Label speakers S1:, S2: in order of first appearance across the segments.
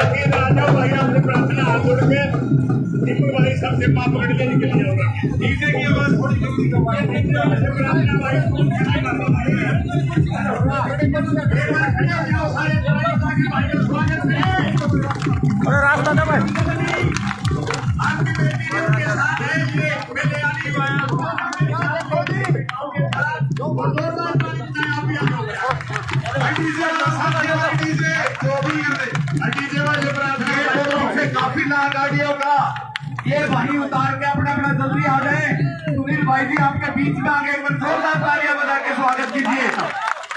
S1: आखिर आ जाओ भाई, आपसे प्रार्थना हाथ जोड़ के दीपक भाई सबसे पाप पकड़ के निकल जाओगा। डीजे की आवाज थोड़ी जल्दी करवाइए। प्रार्थना भाई
S2: अरे रास्ता दे भाई।
S1: आपकी बेटी के साथ है ये मेरे आने वाला डीजे वाले प्रार्थना
S3: काफी ला गाड़ियों का ये वहीं उतार के अपना अपना जल्दी आ जाए। सुनील भाई जी आपके बीच में आगे एक बार जोरदार तालियां बजा के स्वागत कीजिए।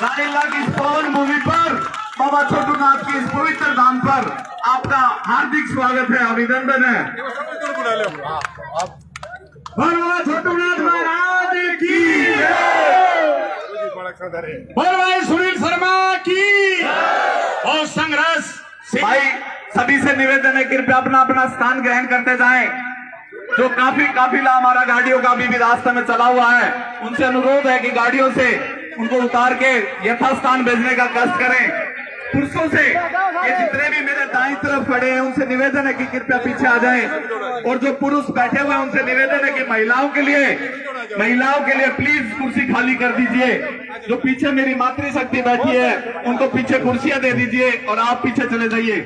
S3: रानीला की इस पवन मूवी पर बाबा छोटू नाथ की इस पवित्र धाम पर आपका हार्दिक स्वागत है, अभिनंदन है।
S1: बाबा छोटू नाथ महाराज की बोल भाई सुनील शर्मा की और संघर्ष
S3: भाई सभी से निवेदन है कृपया अपना अपना स्थान ग्रहण करते जाएं। जो काफिला हमारा गाड़ियों का भी रास्ते में चला हुआ है, उनसे अनुरोध है कि गाड़ियों से उनको उतार के यथास्थान भेजने का कष्ट करें। पुरुषों से ये जितने भी मेरे दाईं तरफ खड़े हैं उनसे निवेदन है कि कृपया पीछे आ जाएं। और जो पुरुष बैठे हुए हैं उनसे निवेदन है कि महिलाओं के लिए प्लीज कुर्सी खाली कर दीजिए। जो पीछे मेरी मातृशक्ति बैठी है उनको पीछे कुर्सियां दे दीजिए और आप पीछे चले जाइए।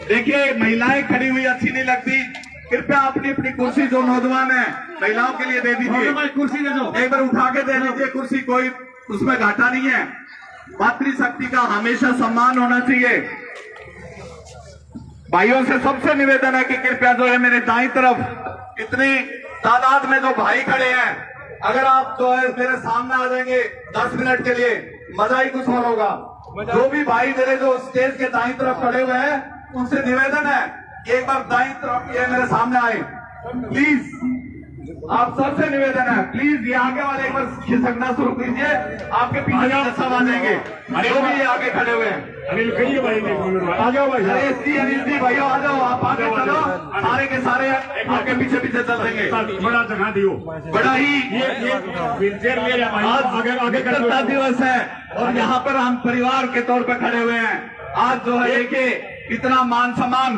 S3: देखिए महिलाएं खड़ी हुई अच्छी नहीं लगती, कृपया अपनी अपनी कुर्सी जो नौजवान है महिलाओं के लिए दे दीजिए।
S1: कुर्सी दे दो,
S3: एक बार उठा के दे दीजिए कुर्सी, कोई उसमें घाटा नहीं है। मातृशक्ति का हमेशा सम्मान होना चाहिए। भाइयों से सबसे निवेदन है कि कृपया जो है मेरे दाईं तरफ इतनी तादाद में जो भाई खड़े हैं, अगर आप जो है मेरे सामने आ जाएंगे 10 मिनट के लिए, मजा ही कुछ और होगा। जो भी भाई मेरे जो स्टेज के दाईं तरफ खड़े हुए हैं उनसे निवेदन है कि एक बार दाईं तरफ ये मेरे सामने आए प्लीज। आप सबसे निवेदन है प्लीज ये आगे वाले एक बार खिसकना शुरू कीजिए, आपके पीछे सब आ जाएंगे। जो भी ये आगे खड़े हुए हैं
S1: अनिल कहिए भाई आ जाओ भाई।
S3: अनिल जी भैया आ जाओ, आप आगे चलो, सारे के सारे आगे पीछे पीछे चल देंगे।
S1: बड़ा जगह दियो,
S3: बड़ा ही
S1: ये व्हीलचेयर ले जा भाई,
S3: आज
S1: आगे
S3: गणतंत्र दिवस है और यहाँ पर हम परिवार के तौर पर खड़े हुए हैं। आज जो है देखिए इतना मान सम्मान,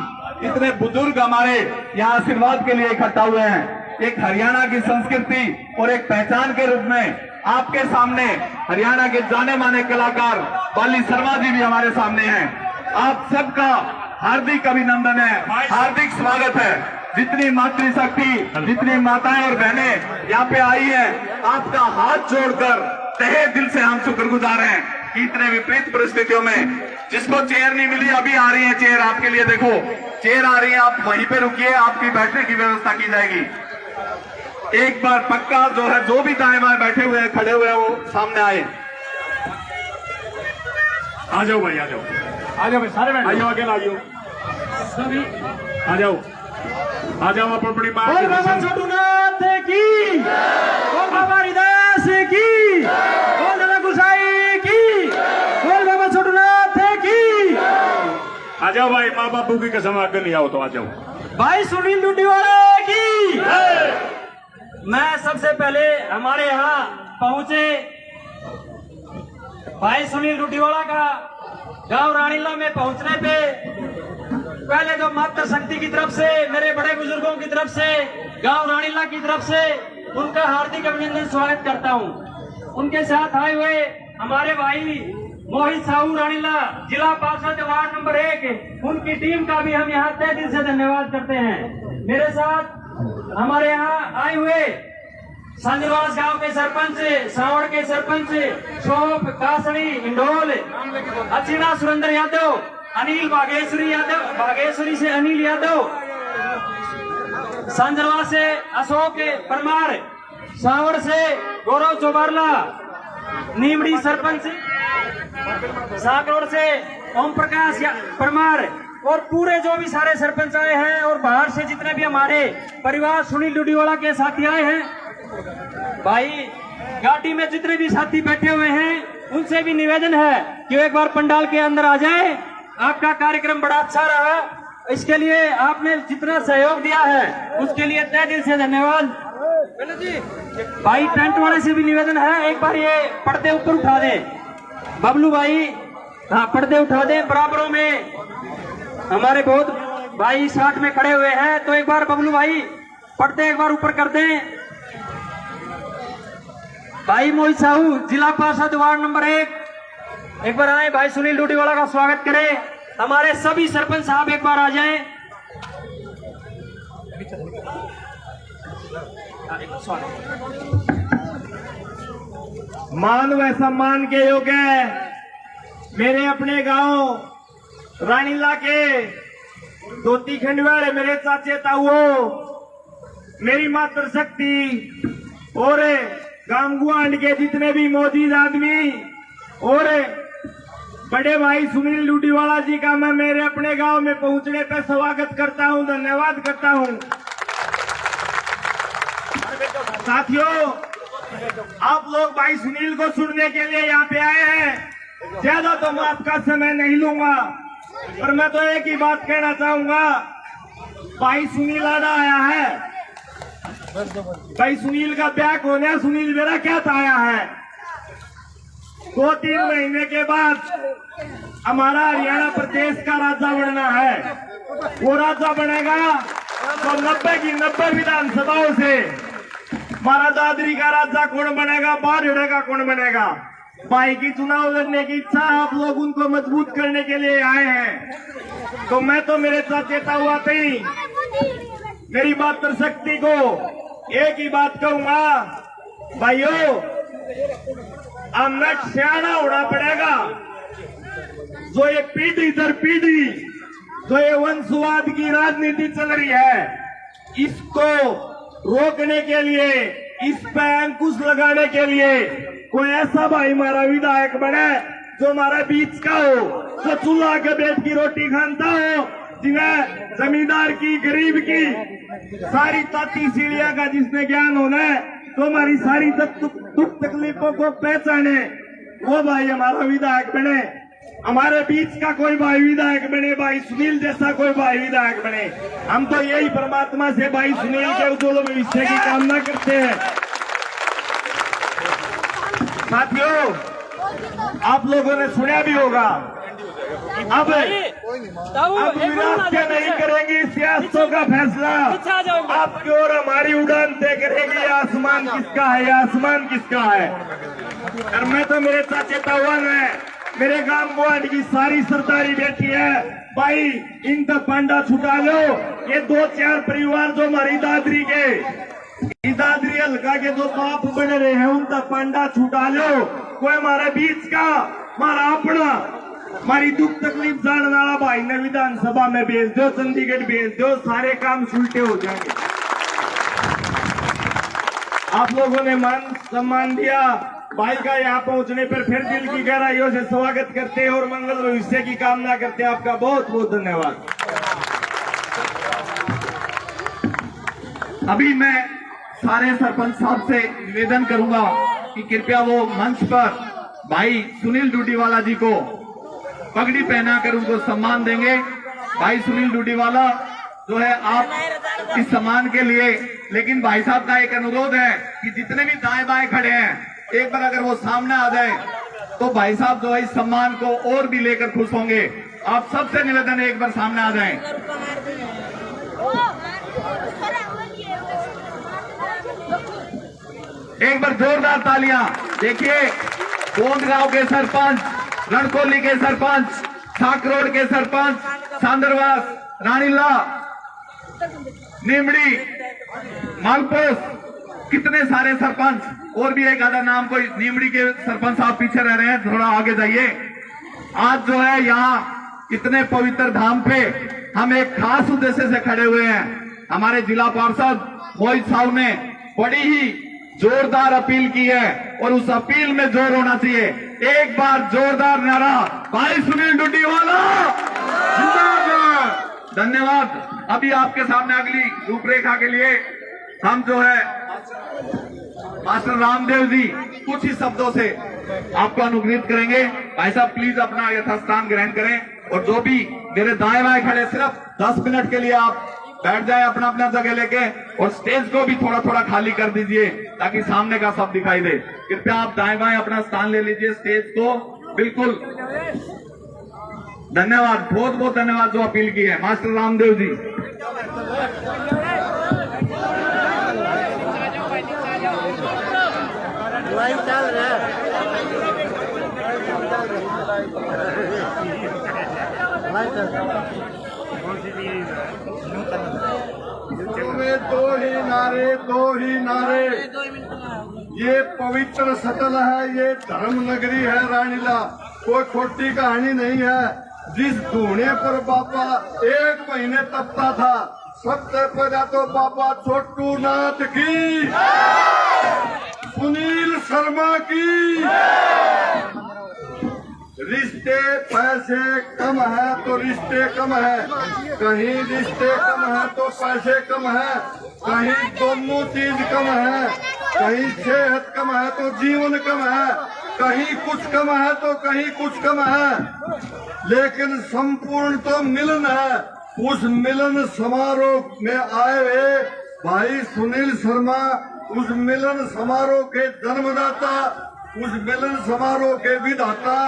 S3: इतने बुजुर्ग हमारे यहाँ आशीर्वाद के लिए इकट्ठा हुए हैं। एक हरियाणा की संस्कृति और एक पहचान के रूप में आपके सामने हरियाणा के जाने माने कलाकार बाली शर्मा जी भी हमारे सामने हैं। आप सबका हार्दिक अभिनंदन है, हार्दिक स्वागत है। जितनी मातृशक्ति, जितनी माताएं और बहनें यहाँ पे आई हैं, आपका हाथ जोड़कर तहे दिल से हम शुक्रगुजार हैं कि इतने विपरीत परिस्थितियों में जिसको चेयर नहीं मिली अभी आ रही है चेयर आपके लिए। देखो चेयर आ रही है, आप वहीं पे रुकिए, आपकी बैठने की व्यवस्था की जाएगी। एक बार पक्का जो है जो भी दाएं बाएं बैठे हुए हैं खड़े हुए हैं वो सामने आए।
S1: आ जाओ भाई, आ जाओं भाई, सारे बैठ जाओ, आगे आ जाओ सभी, आ जाओ आप अपनी मां की
S2: बाबा छोटू नाथ की, बोल बाबा हरिदास की, बोल दादा गुसाई की, बोल बाबा छोटू नाथ की।
S1: आ जाओ भाई, माँ बापू की कसम आकर नहीं आओ तो आ जाओ
S2: भाई सुनील डूडीवाला की। मैं सबसे पहले हमारे यहाँ पहुंचे भाई सुनील डूडीवाला का गांव रानीला में पहुंचने पे पहले तो मातृ शक्ति की तरफ से, मेरे बड़े बुजुर्गों की तरफ से, गांव रानीला की तरफ से उनका हार्दिक अभिनंदन स्वागत करता हूं। उनके साथ आए हुए हमारे भाई मोहित साहू रानीला जिला पार्षद वार्ड नंबर 1, उनकी टीम का भी हम यहाँ तहे दिल से धन्यवाद करते हैं। मेरे साथ हमारे यहाँ आए हुए संजवास गांव के सरपंच, सावड़ के सरपंच, शोभ कासड़ी, इंडोल, अचीना सुरेंद्र यादव, अनिल बागेश्वरी से अनिल यादव, संजवा से अशोक परमार, सावड़ से गौरव चौबारला, नीमड़ी सरपंच, साकरोड़ से ओम प्रकाश परमार और पूरे जो भी सारे सरपंच आए हैं और बाहर से जितने भी हमारे परिवार सुनील डूडीवाला के साथी आए हैं। भाई गाड़ी में जितने भी साथी बैठे हुए हैं उनसे भी निवेदन है कि एक बार पंडाल के अंदर आ जाए। आपका कार्यक्रम बड़ा अच्छा रहा, इसके लिए आपने जितना सहयोग दिया है उसके लिए तहे दिल से धन्यवाद। भाई टेंट वाले से भी निवेदन है, एक बार ये पर्दे ऊपर उठा दें बबलू भाई, हाँ पर्दे उठा दें बराबरों में। हमारे बहुत भाई साथ में खड़े हुए हैं, तो एक बार बबलू भाई पर्दे एक बार ऊपर कर दें। भाई मोहित साहू, जिला पार्षद वार्ड नंबर 1, एक बार आए। भाई सुनील डूडीवाला का स्वागत करें। हमारे सभी सरपंच साहब एक बार आ जाएं।
S1: मान व सम्मान के योग्य मेरे अपने गांव रानीला के धोती खंडवाड़े मेरे चाचे ताऊ, मेरी मातृशक्ति और गांव गुआंड के जितने भी मौजूद आदमी और बड़े भाई सुनील डूडीवाला जी का मैं मेरे अपने गांव में पहुंचने पर स्वागत करता हूं, धन्यवाद करता हूं। साथियों, आप लोग भाई सुनील को सुनने के लिए यहाँ पे आए हैं। ज्यादा तो मैं आपका समय नहीं लूंगा, पर मैं तो एक ही बात कहना चाहूंगा। भाई सुनील आना आया है, भाई सुनील का ब्याह होने, सुनील मेरा क्या आया है। 2-3 महीने के बाद हमारा हरियाणा प्रदेश का राजा बनना है। वो राजा बनेगा तो 90 की 90 विधानसभाओं से हमारा दादरी का राजा कौन बनेगा, बारहड़े का कौन बनेगा। भाई की चुनाव लड़ने की इच्छा, आप लोग उनको मजबूत करने के लिए आए हैं। तो मैं तो मेरे चाचे ताऊ आते ही मेरी मातृशक्ति को एक ही बात कहूंगा, भाइयों हम नट सियाना होना पड़ेगा। जो ये पीढ़ी दर पीढ़ी जो ये वंशवाद की राजनीति चल रही है, इसको रोकने के लिए, इस पे अंकुश लगाने के लिए कोई ऐसा भाई हमारा विधायक बने जो हमारे बीच का हो, जो चूल्हा के बैठ की रोटी खाता हो, जिन्हें जमींदार की, गरीब की सारी ताती सीढ़ियां का जिसने ज्ञान होना है, तो हमारी सारी दुख तकलीफों को पहचाने, वो भाई हमारा विधायक बने। हमारे बीच का कोई भाई विधायक बने, भाई सुनील जैसा कोई भाई विधायक बने। हम तो यही परमात्मा से भाई सुनील के उज्ज्वल भविष्य की कामना करते हैं। साथियों, आप लोगों ने सुना भी होगा, अब विरासतें नहीं करेंगी सियासतों का फैसला, आपकी और हमारी उड़ान तय करेगी आसमान किसका है, आसमान किसका है। और मैं तो मेरे चाचे ताऊ ने, मेरे गांव गुआंड की सारी सरदारी बैठी है, भाई इन तक पांडा छुटा लो। ये 2-4 परिवार जो हमारी दादरी के, दादरी हल्का के जो बाप बन रहे हैं, उन तक पांडा छुटा लो। कोई हमारे बीच का, हमारा अपना, हमारी दुख तकलीफ जानने वाला भाई ने विधानसभा में भेज दो, चंडीगढ़ भेज दो, सारे काम सुलटे हो जाएंगे। आप लोगों ने मान सम्मान दिया, भाई का यहाँ पहुंचने पर फिर दिल की गहराइयों से स्वागत करते हैं और मंगल भविष्य की कामना करते हैं। आपका बहुत बहुत धन्यवाद।
S3: अभी मैं सारे सरपंच साहब से निवेदन करूंगा कि कृपया वो मंच पर भाई सुनील डूडीवाला जी को पगड़ी पहनाकर उनको सम्मान देंगे। भाई सुनील डूडीवाला जो है, आप इस सम्मान के लिए, लेकिन भाई साहब का एक अनुरोध है कि जितने भी दाएं बाएं खड़े हैं, एक बार अगर वो सामने आ जाए तो भाई साहब जो है इस सम्मान को और भी लेकर खुश होंगे। आप सबसे निवेदन है, एक बार सामने आ जाएं। एक बार जोरदार तालियां। देखिए, गोंदगांव के सरपंच, रणकोली के सरपंच, साकरोड के सरपंच, सांदरवास, रानीला, नीमड़ी, मालपोस, कितने सारे सरपंच, और भी एक आधा नाम कोई नीमड़ी के सरपंच साहब पीछे रह रहे हैं, थोड़ा आगे जाइए। आज जो है यहाँ इतने पवित्र धाम पे हम एक खास उद्देश्य से खड़े हुए हैं। हमारे जिला पार्षद मोहित साहू ने बड़ी ही जोरदार अपील की है और उस अपील में जोर होना चाहिए। एक बार जोरदार नारा, भाई सुनील डूडीवाला जिंदाबाद। धन्यवाद। अभी आपके सामने अगली रूपरेखा के लिए हम जो है मास्टर रामदेव जी कुछ ही शब्दों से आपको अनुग्रहित करेंगे। भाई साहब प्लीज अपना यथास्थान ग्रहण करें और जो भी मेरे दाएं बाएं खड़े, सिर्फ 10 मिनट के लिए आप बैठ जाए अपना अपना जगह लेके, और स्टेज को भी थोड़ा थोड़ा खाली कर दीजिए ताकि सामने का सब दिखाई दे। कृपया आप दाएं बाएं अपना स्थान ले लीजिए, स्टेज को बिल्कुल धन्यवाद, बहुत बहुत धन्यवाद जो अपील की है मास्टर रामदेव जी।
S4: में दो ही नारे। ये पवित्र सटल है, ये धर्म नगरी है रानीला, कोई खोटी कहानी नहीं है। जिस धूने पर बाबा 1 महीने तपता था, सबसे पहले तो बाबा छोटू नाथ की, सुनील शर्मा की। रिश्ते पैसे कम है तो रिश्ते कम है, कहीं रिश्ते कम है तो पैसे कम है, कहीं दोनों चीज कम है, कहीं सेहत कम है तो जीवन कम है, कहीं कुछ कम है तो कहीं कुछ कम है, लेकिन संपूर्ण तो मिलन है। उस मिलन समारोह में आए हुए भाई सुनील शर्मा, उस मिलन समारोह के जन्मदाता, उस मिलन समारोह के विधाता,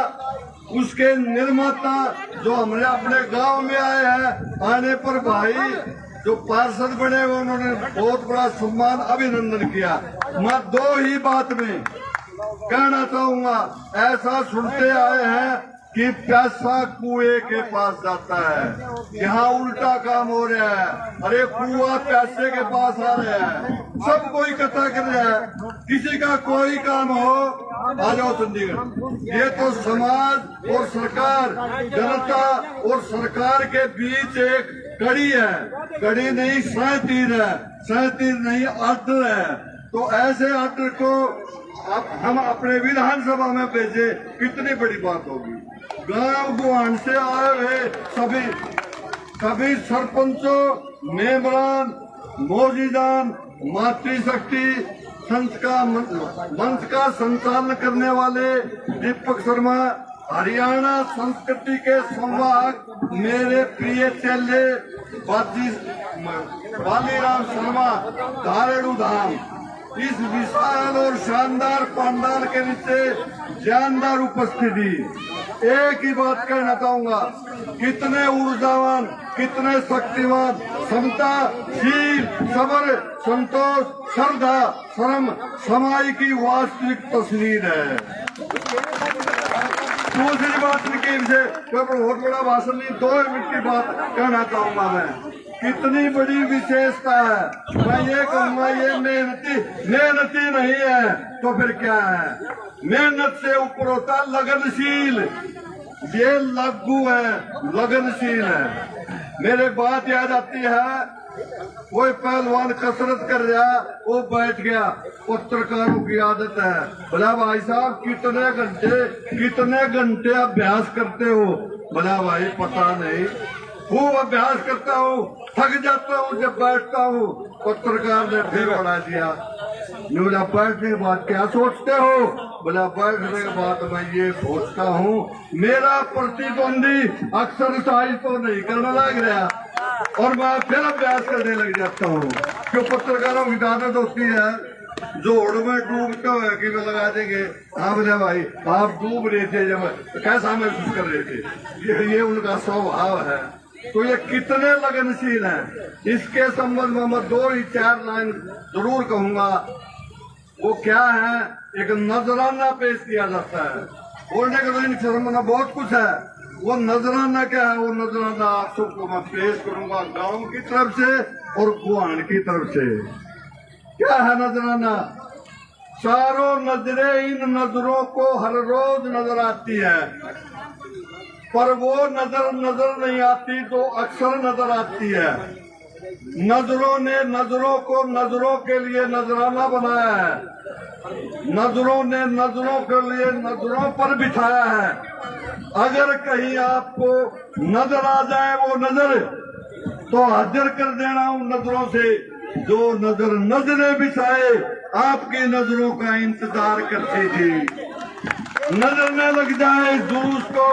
S4: उसके निर्माता, जो हमने अपने गांव में आए हैं। आने पर भाई जो पार्षद बने हुए उन्होंने बहुत बड़ा सम्मान अभिनंदन किया। मैं 2 ही बात में कहना चाहूंगा, ऐसा सुनते आए हैं कि प्यासा कुएं के पास जाता है, यहाँ उल्टा काम हो रहा है। अरे कुआं प्यासे के पास आ रहा है, सब कोई इकट्ठा कर रहा है। किसी का कोई काम हो, आ जाओ चंडीगढ़। ये तो समाज और सरकार, जनता और सरकार के बीच एक कड़ी है, कड़ी नहीं 37 है, 37 नहीं आर्डर है। तो ऐसे आर्डर को हम अपने विधानसभा में भेजे, कितनी बड़ी बात होगी। गांव गुआन से आए हुए सभी सरपंचों, मेंबरान, मौजूदान, मातृशक्ति मंच का संचालन करने वाले दीपक शर्मा, हरियाणा संस्कृति के संवाहक मेरे प्रिय चेले बालीराम शर्मा, धारेड़ू धाम, इस विशाल और शानदार पंडाल के नीचे जानदार उपस्थिति। एक ही बात कहना चाहूंगा, कितने ऊर्जावान, कितने शक्तिवान, क्षमता, शील, सब्र, संतोष, श्रद्धा, शर्म, समाई की वास्तविक तस्वीर है। दूसरी बात की से कोई बहुत बड़ा भाषण नहीं, 2 मिनट की बात कहना चाहूंगा मैं। कितनी बड़ी विशेषता है। मैं ये कहूंगा, ये मेहनती नहीं है तो फिर क्या है। मेहनत से ऊपर होता लगनशील, ये लागू है, लगनशील है। मेरे बात याद आती है, कोई पहलवान कसरत कर रहा, वो बैठ गया। पत्रकारों की आदत है, बोला भाई साहब कितने घंटे अभ्यास करते हो? बोला भाई पता नहीं, खूब अभ्यास करता हूँ, थक जाता हूँ जब बैठता हूँ। पत्रकार ने फिर बढ़ा दिया, बोला बैठने के बाद क्या सोचते हो? बोला बैठने के बाद मैं ये सोचता हूँ, मेरा प्रतिद्वंदी एक्सरसाइज तो नहीं करने लग रहा, और मैं फिर अभ्यास करने लग जाता हूँ। क्यों पत्रकारों की आदत होती है, जोड़ में डूबते हुए कि वे लगा देंगे। हाँ बोले भाई आप डूब रहे थे, जब कैसा महसूस कर रहे थे, ये उनका स्वभाव है। तो ये कितने लगनशील हैं, इसके संबंध में मैं 2 ही 4 लाइन जरूर कहूंगा। वो क्या है, एक नजराना पेश किया जाता है। बोलने के लिए शर्मा बहुत कुछ है, वो नजराना क्या है, वो नजराना आप सबको मैं पेश करूंगा गांव की तरफ से और गुआन की तरफ से। क्या है नजराना? चारों नजरें इन नजरों को हर रोज नजर आती है, पर वो नजर नहीं आती जो अक्सर नजर आती है। नजरों ने नजरों को नजरों के लिए नजराना बनाया है, नजरों ने नजरों के लिए नजरों पर बिठाया है। अगर कहीं आपको नजर आ जाए वो नजर, तो हाजिर कर देना उन नजरों से जो नजरें बिछाए आपकी नजरों का इंतजार करती थी। नजर न लग जाए इस जुलूस को,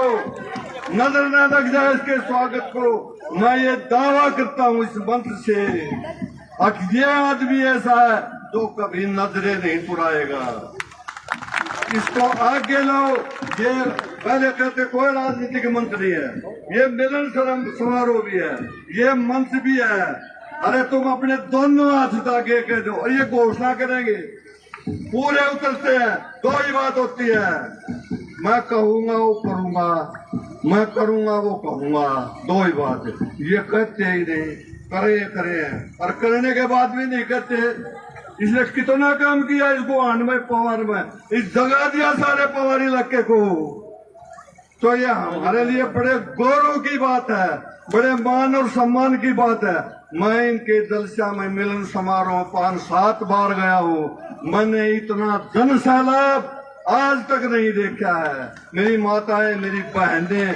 S4: नजर न लग जाए इसके स्वागत को। मैं ये दावा करता हूँ इस मंच से, ये आदमी ऐसा है जो कभी नजरें नहीं उड़ाएगा। इसको आगे लो, ये पहले कहते कोई राजनीतिक मंच नहीं है, ये मिलन समारोह भी है, ये मंच भी है। अरे तुम अपने दोनों हाथ आगे के दो और ये घोषणा करेंगे, पूरे उतरते हैं, दो ही बात होती है, मैं कहूंगा वो करूंगा, मैं करूंगा वो कहूंगा, दो ही बात है। ये कहते ही नहीं, करे और करने के बाद भी नहीं कहते। इसने कितना काम किया इस गोहान में, पवार में, इस जगह दिया सारे पवार इलाके को। तो ये हमारे लिए बड़े गौरव की बात है, बड़े मान और सम्मान की बात है। मैं इनके जलसा में मिलन समारोह 5-7 बार गया हूँ, मैंने इतना जन सैलाब आज तक नहीं देखा है। मेरी माताएं, मेरी बहनें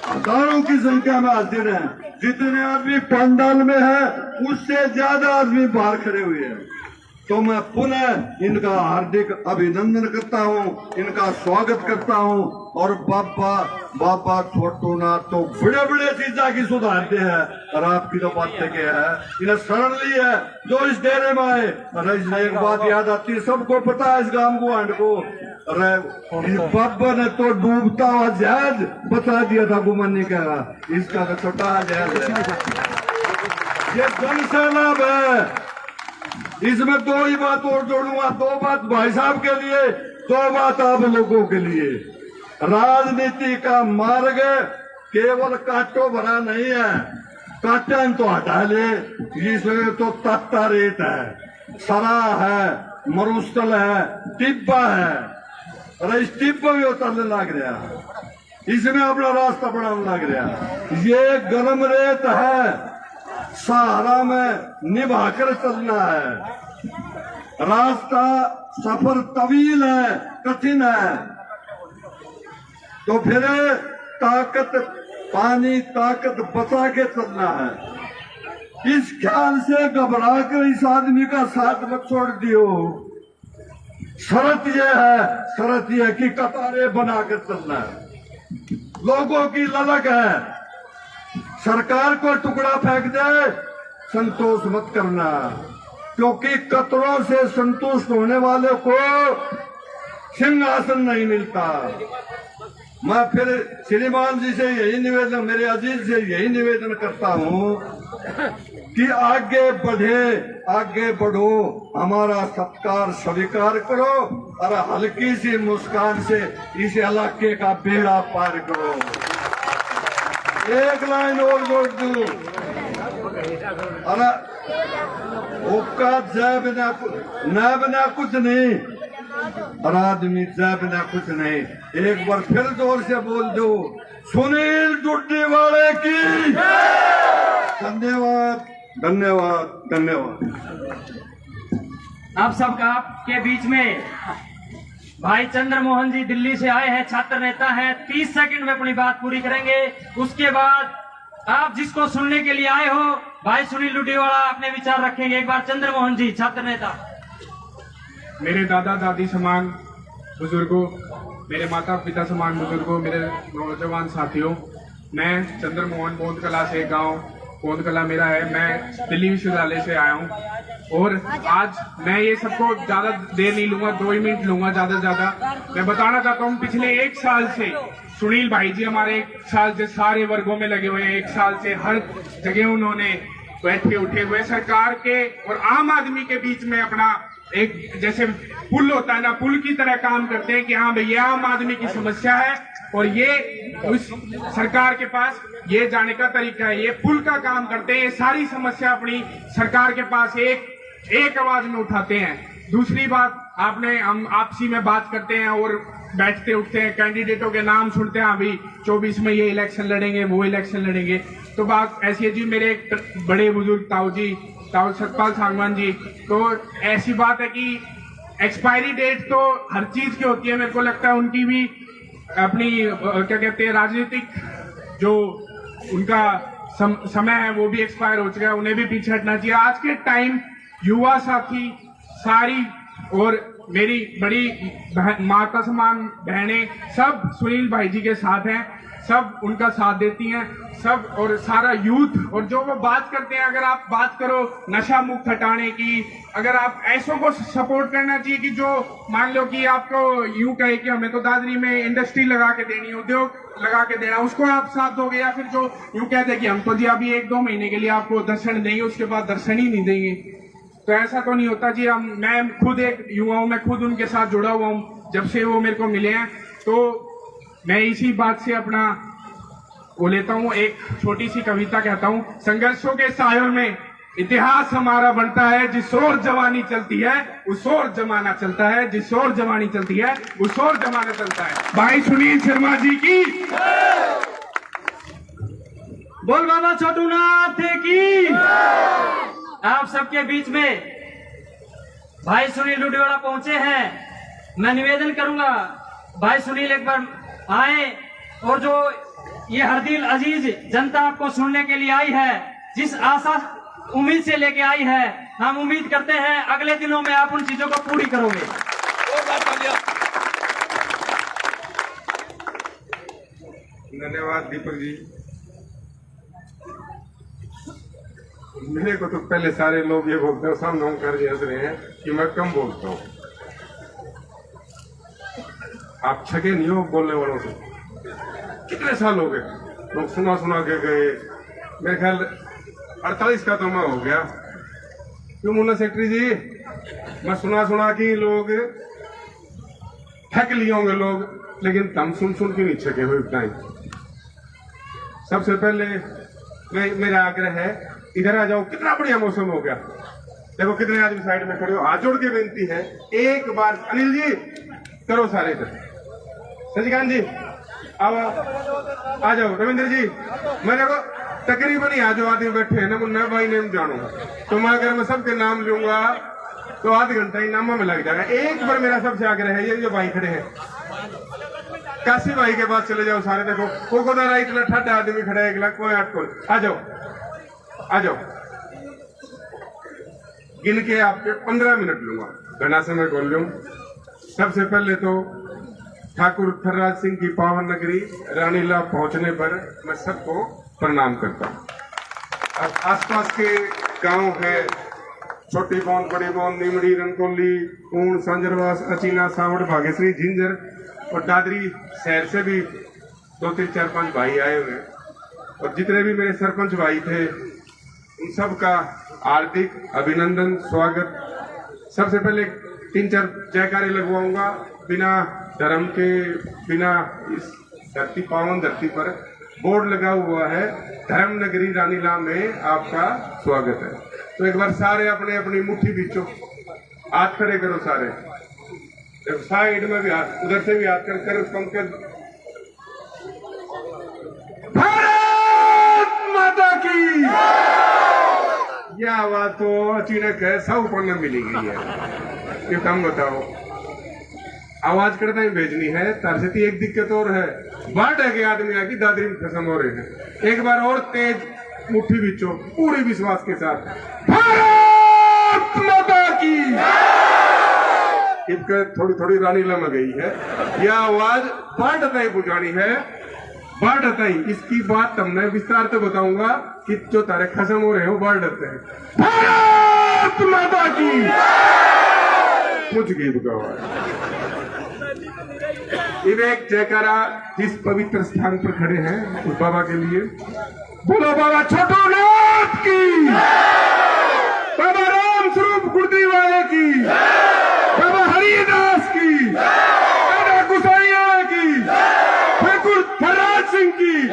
S4: हजारों की संख्या में हाजिर हैं। जितने आदमी पंडाल में है उससे ज्यादा आदमी बाहर खड़े हुए हैं। तो मैं पुनः इनका हार्दिक अभिनंदन करता हूँ, इनका स्वागत करता हूँ। और बाबा छोटू ना तो बड़े बड़े चीजा की सुधारते हैं, और आपकी तो बात क्या है, इन्हें शरण ली है जो इस डेरे में आए। अरे एक बात याद आती है, सबको पता है इस गांव को आंड को, अरे बाबा ने तो डूबता हुआ जहाज बता दिया था गुमन का, इसका तो छोटा जहाज है। ये जन सैलाब है, इसमें दो ही बात और जोड़ूंगा, दो बात भाई साहब के लिए, दो बात आप लोगों के लिए। राजनीति का मार्ग केवल कांटों भरा नहीं है, कांटन तो हटा ले, इसमें तो तख्ता रेत है, सरा है, मरुस्थल है, टिब्बा है, अरे इस टिब्बा भी उतरने लग रहा, इसमें अपना रास्ता बढ़ाने लग रहा। ये गर्म रेत है, सहारा में निभाकर चलना है, रास्ता सफर तवील है, कठिन है। तो फिर ताकत, पानी ताकत बचा के चलना है। इस ख्याल से घबरा कर इस आदमी का साथ मत छोड़ दियो। शर्त यह है कि कतारें बनाकर चलना है। लोगों की ललक है, सरकार को टुकड़ा फेंक दे, संतोष मत करना, क्योंकि कतरों से संतुष्ट होने वाले को सिंहासन नहीं मिलता। मैं फिर श्रीमान जी से यही निवेदन, मेरे अजीज से यही निवेदन करता हूँ कि आगे बढ़ो, हमारा सत्कार स्वीकार करो और हल्की सी मुस्कान से इस इलाके का बेड़ा पार करो। एक लाइन और जोड़ दूं, अरे उसका जय बिना कुछ नहीं, और आदमी जय बिना कुछ नहीं। एक बार फिर जोर से बोल दो, सुनील डुड्डी वाले की धन्यवाद, धन्यवाद, धन्यवाद।
S2: आप सबका के बीच में भाई चंद्रमोहन जी दिल्ली से आए हैं, छात्र नेता हैं, 30 सेकंड में अपनी बात पूरी करेंगे। उसके बाद आप जिसको सुनने के लिए आए हो, भाई सुनील डुड्डीवाला अपने विचार रखेंगे। एक बार चंद्रमोहन जी, छात्र नेता।
S5: मेरे दादा दादी समान बुजुर्गों, मेरे माता पिता समान बुजुर्गों, मेरे नौजवान साथियों, मैं चंद्रमोहन बोंदकला से, गांव बोंदकला मेरा है। मैं दिल्ली विश्वविद्यालय से आया हूं और आज मैं ये सबको ज्यादा देर नहीं लूंगा, 2 ही मिनट लूंगा ज्यादा से ज्यादा। मैं बताना चाहता हूं, पिछले 1 साल से सुनील भाई जी हमारे 1 साल से सारे वर्गों में लगे हुए हैं। 1 साल से हर जगह उन्होंने बैठे उठे हुए सरकार के और आम आदमी के बीच में अपना एक जैसे पुल होता है ना, पुल की तरह काम करते हैं कि हाँ भैया आम आदमी की समस्या है और ये उस सरकार के पास ये जाने का तरीका है, ये पुल का काम करते हैं। ये सारी समस्या अपनी सरकार के पास एक आवाज में उठाते हैं। दूसरी बात, आपने हम आपसी में बात करते हैं और बैठते उठते हैं, कैंडिडेटों के नाम सुनते हैं, अभी 24 में ये इलेक्शन लड़ेंगे, वो इलेक्शन लड़ेंगे। तो बात ऐसी है जी, मेरे एक बड़े बुजुर्ग ताऊ सतपाल सांगवान जी, तो ऐसी बात है कि एक्सपायरी डेट तो हर चीज की होती है। मेरे को लगता है उनकी भी अपनी क्या कहते हैं राजनीतिक जो उनका समय है वो भी एक्सपायर हो चुका है, उन्हें भी पीछे हटना चाहिए। आज के टाइम युवा साथी सारी और मेरी बड़ी माता समान बहनें सब सुनील भाई जी के साथ हैं। सब उनका साथ देती हैं, सब और सारा यूथ। और जो वो बात करते हैं, अगर आप बात करो नशा मुक्त हटाने की, अगर आप ऐसों को सपोर्ट करना चाहिए कि जो मान लो कि आपको यूं कहे कि हमें तो दादरी में इंडस्ट्री लगा के देनी, उद्योग लगा के देना, उसको आप साथ दोगे। या फिर जो यूं कहते हैं कि हम तो जी अभी 1-2 महीने के लिए आपको दर्शन देंगे, उसके बाद दर्शन ही नहीं देंगे, तो ऐसा तो नहीं होता जी। मैं खुद एक युवा हूं, मैं खुद उनके साथ जुड़ा हुआ हूं जब से वो मेरे को मिले हैं। तो मैं इसी बात से अपना वो लेता हूं, एक छोटी सी कविता कहता हूं। संघर्षों के सायों में इतिहास हमारा बनता है, जिस ओर जवानी चलती है उस ओर जमाना चलता है, जिस ओर जवानी चलती है उस ओर जमाना चलता है। भाई सुनील शर्मा जी की
S2: बोल बाबा छोटू नाथ की। आप सबके बीच में भाई सुनील लुडियोड़ा पहुंचे हैं। मैं निवेदन करूंगा भाई सुनील एक बार आए, और जो ये हरदिल अजीज जनता आपको सुनने के लिए आई है, जिस आशा उम्मीद से लेके आई है, हम उम्मीद करते हैं अगले दिनों में आप उन चीजों को पूरी करोगे।
S5: धन्यवाद दीपक जी। मेरे को तो पहले सारे लोग ये बोलते हैं, सामने हम कर हंस रहे हैं कि मैं कम बोलता हूँ। आप छके नहीं हो बोलने वालों से। कितने साल हो गए लोग सुना सुना के गए, मेरे ख्याल 48 का तो मैं हो गया। क्यों मुन्ना सेक्रेटरी जी, मैं सुना कि लोग थक लिए होंगे लोग, लेकिन तुम सुन के नहीं छके हुए इतना ही। सबसे पहले मेरा आग्रह है, इधर आ जाओ। कितना बढ़िया मौसम हो गया, देखो कितने आदमी साइड में खड़े हो। हाथ जोड़ के विनती है, एक बार अनिल जी करो सारे इधर, सचिकांत जी आओ, आ जाओ, रविंद्र जी। मेरे को तकरीबन ही आज जो आदमी बैठे हैं ना, मुन्ना भाई ने जानूंगा, तो मैं अगर मैं सबके नाम लूंगा तो आध घंटा ही नामों में लग जाएगा। एक बार मेरा सबसे आग्रह है, ये जो भाई खड़े हैं काशी भाई के पास चले जाओ सारे। देखो कोकोदारा इतना ठंड आदमी खड़ा है, 1 लाख कोई 8 को आ जाओ, आ जाओ। गिन के आपके 15 मिनट लूंगा, घना समय बोल लूं। सबसे पहले तो ठाकुर थर्राज सिंह की पावन नगरी रानीला पहुंचने पर मैं सबको प्रणाम करता हूं। आसपास के गांव है, छोटी बौन, बड़ी बौन, निमड़ी, रनकोली, ऊन, संजरवास, अचीना, सावड़, भागेश्वरी, झिंझर और दादरी शहर से भी 2, 3, 4, 5 भाई आए हुए हैं। और जितने भी मेरे सरपंच भाई थे उन सब का हार्दिक अभिनंदन, स्वागत। सबसे पहले 3-4 जयकारे लगवाऊंगा। बिना धर्म के, बिना इस धरती, पावन धरती पर बोर्ड लगा हुआ है, धर्म नगरी रानीला में आपका स्वागत है। तो एक बार सारे अपने अपनी मुट्ठी बीचो, हाथ खड़े करो सारे, साइड में भी हाथ, उधर से भी हाथ कर पंकज। भारत माता की यह आवाज तो अचानक है, सब पढ़ने मिली गई है। ये तुम बताओ, आवाज करता ही भेजनी है। तारसेती एक दिक्कत और है, बाढ़ है के आदमी आके दादरी में खत्म हो रहे हैं। एक बार और तेज मुट्ठी बीचो, पूरे विश्वास के साथ, भारत माता की। थोड़ी थोड़ी रानीला में गई है, यह आवाज बाढ़ ही बुझानी है, बाढ़ ही। इसकी बात तुमने विस्तार से बताऊंगा कि जो तारे खत्म हो रहे हो बाढ़ डरते हैं। भारत माता की। कुछ गीत गाओ, एक जयकारा जिस पवित्र स्थान पर खड़े हैं उस बाबा के लिए। बोलो बाबा छोटू नाथ की, बाबा राम स्वरूप गुर्दी वाले की, बाबा हरिदास की, दादा गुसाइया की, ठाकुर थर्राज सिंह की,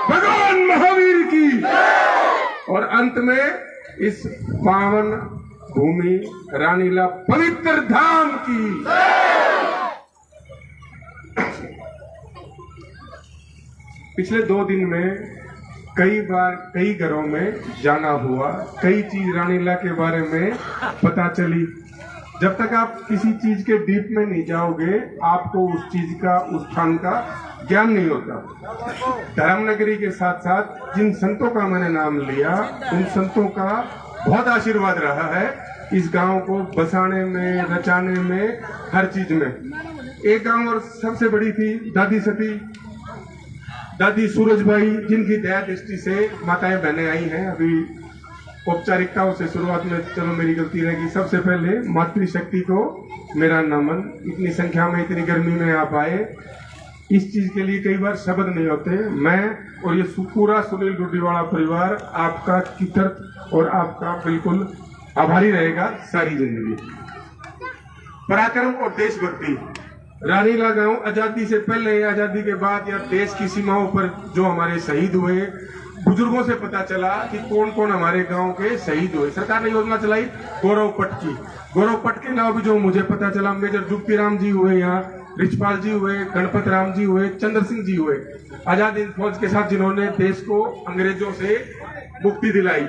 S5: भगवान महावीर की, और अंत में इस पावन भूमि रानीला पवित्र धाम की। पिछले 2 दिन में कई बार कई घरों में जाना हुआ, कई चीज रानीला के बारे में पता चली। जब तक आप किसी चीज के डीप में नहीं जाओगे, आपको उस चीज का, उस स्थान का ज्ञान नहीं होता। धर्मनगरी के साथ साथ जिन संतों का मैंने नाम लिया, उन संतों का बहुत आशीर्वाद रहा है इस गांव को बसाने में, रचाने में, हर चीज में। एक गांव और सबसे बड़ी थी दादी सती, दादी सूरजबाई, जिनकी दया दृष्टि से माताएं बहनें आई हैं। अभी औपचारिकताओं से शुरुआत में चलो मेरी गलती रहेगी। सबसे पहले मातृशक्ति को मेरा नमन। इतनी संख्या में इतनी गर्मी में आप आए, इस चीज के लिए कई बार शब्द नहीं होते। मैं और ये पूरा सुनील डुड्डीवाला परिवार आपका कृतज्ञ और आपका बिल्कुल आभारी रहेगा सारी जिंदगी। पराक्रम और देशभक्ति। रानीला गांव आजादी से पहले, आजादी के बाद या देश की सीमाओं पर जो हमारे शहीद हुए, बुजुर्गों से पता चला कि कौन कौन हमारे गांव के शहीद हुए। सरकार ने योजना चलाई गौरव पट की। गौरव पट के अलावा भी जो मुझे पता चला, मेजर जुगती राम जी हुए, यहाँ रिचपाल जी हुए, गणपत राम जी हुए, चंद्र सिंह जी हुए, आजाद हिंद फौज के साथ जिन्होंने देश को अंग्रेजों से मुक्ति दिलाई।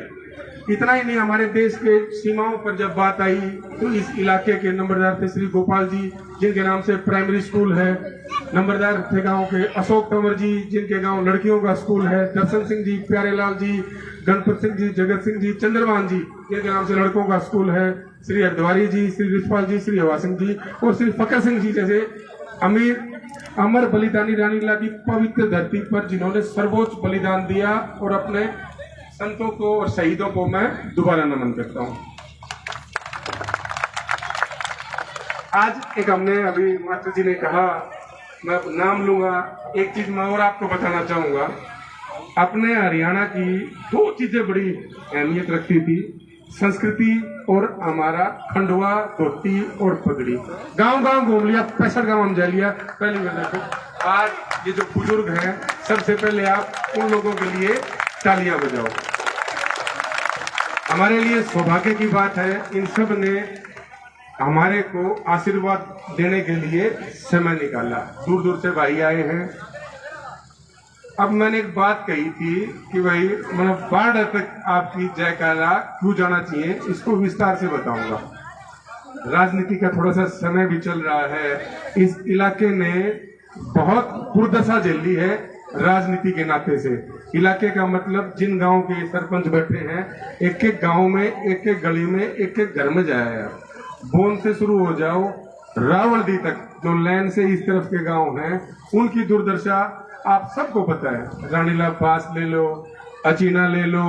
S5: इतना ही नहीं, हमारे देश के सीमाओं पर जब बात आई तो इस इलाके के नंबरदार थे श्री गोपाल जी, जिनके नाम से प्राइमरी स्कूल है। नंबरदार थे गांव के अशोक तंवर जी, जिनके गांव लड़कियों का स्कूल है। दर्शन सिंह जी, प्यारेलाल जी, गणपत सिंह जी, जगत सिंह जी, चंद्रभान जी, जिनके नाम से लड़कों का स्कूल है। श्री हरद्वारी जी, श्री रिचपाल जी, श्री हवा सिंह जी और श्री फकर सिंह जी जैसे अमर बलिदानी रानीला की पवित्र धरती पर जिन्होंने सर्वोच्च बलिदान दिया, और अपने संतों को और शहीदों को मैं दोबारा नमन करता हूं। आज एक हमने अभी मास्टर जी ने कहा, मैं नाम लूंगा, एक चीज मैं और आपको बताना चाहूंगा। अपने हरियाणा की दो चीजें बड़ी अहमियत रखती थी, संस्कृति और हमारा खंडवा, धोती और पगड़ी। गांव गांव घूम लिया, 65 गांव हम जा लिया। पहली बार आज ये जो बुजुर्ग हैं, सबसे पहले आप उन लोगों के लिए तालियां बजाओ। हमारे लिए सौभाग्य की बात है, इन सब ने हमारे को आशीर्वाद देने के लिए समय निकाला। दूर दूर से भाई आए हैं। अब मैंने एक बात कही थी कि भाई मतलब बाढ़ तक आपकी जयकारा क्यों जाना चाहिए, इसको विस्तार से बताऊंगा। राजनीति का थोड़ा सा समय भी चल रहा है। इस इलाके ने बहुत दुर्दशा झेली है राजनीति के नाते से। इलाके का मतलब जिन गांव के सरपंच बैठे हैं, एक एक गांव में, एक एक गली में, एक एक घर में जाया। बोन से शुरू हो जाओ रावलदी तक, जो लैन से इस तरफ के गांव हैं, उनकी दुर्दशा आप सबको पता है। रानीला पास ले लो, अचीना ले लो,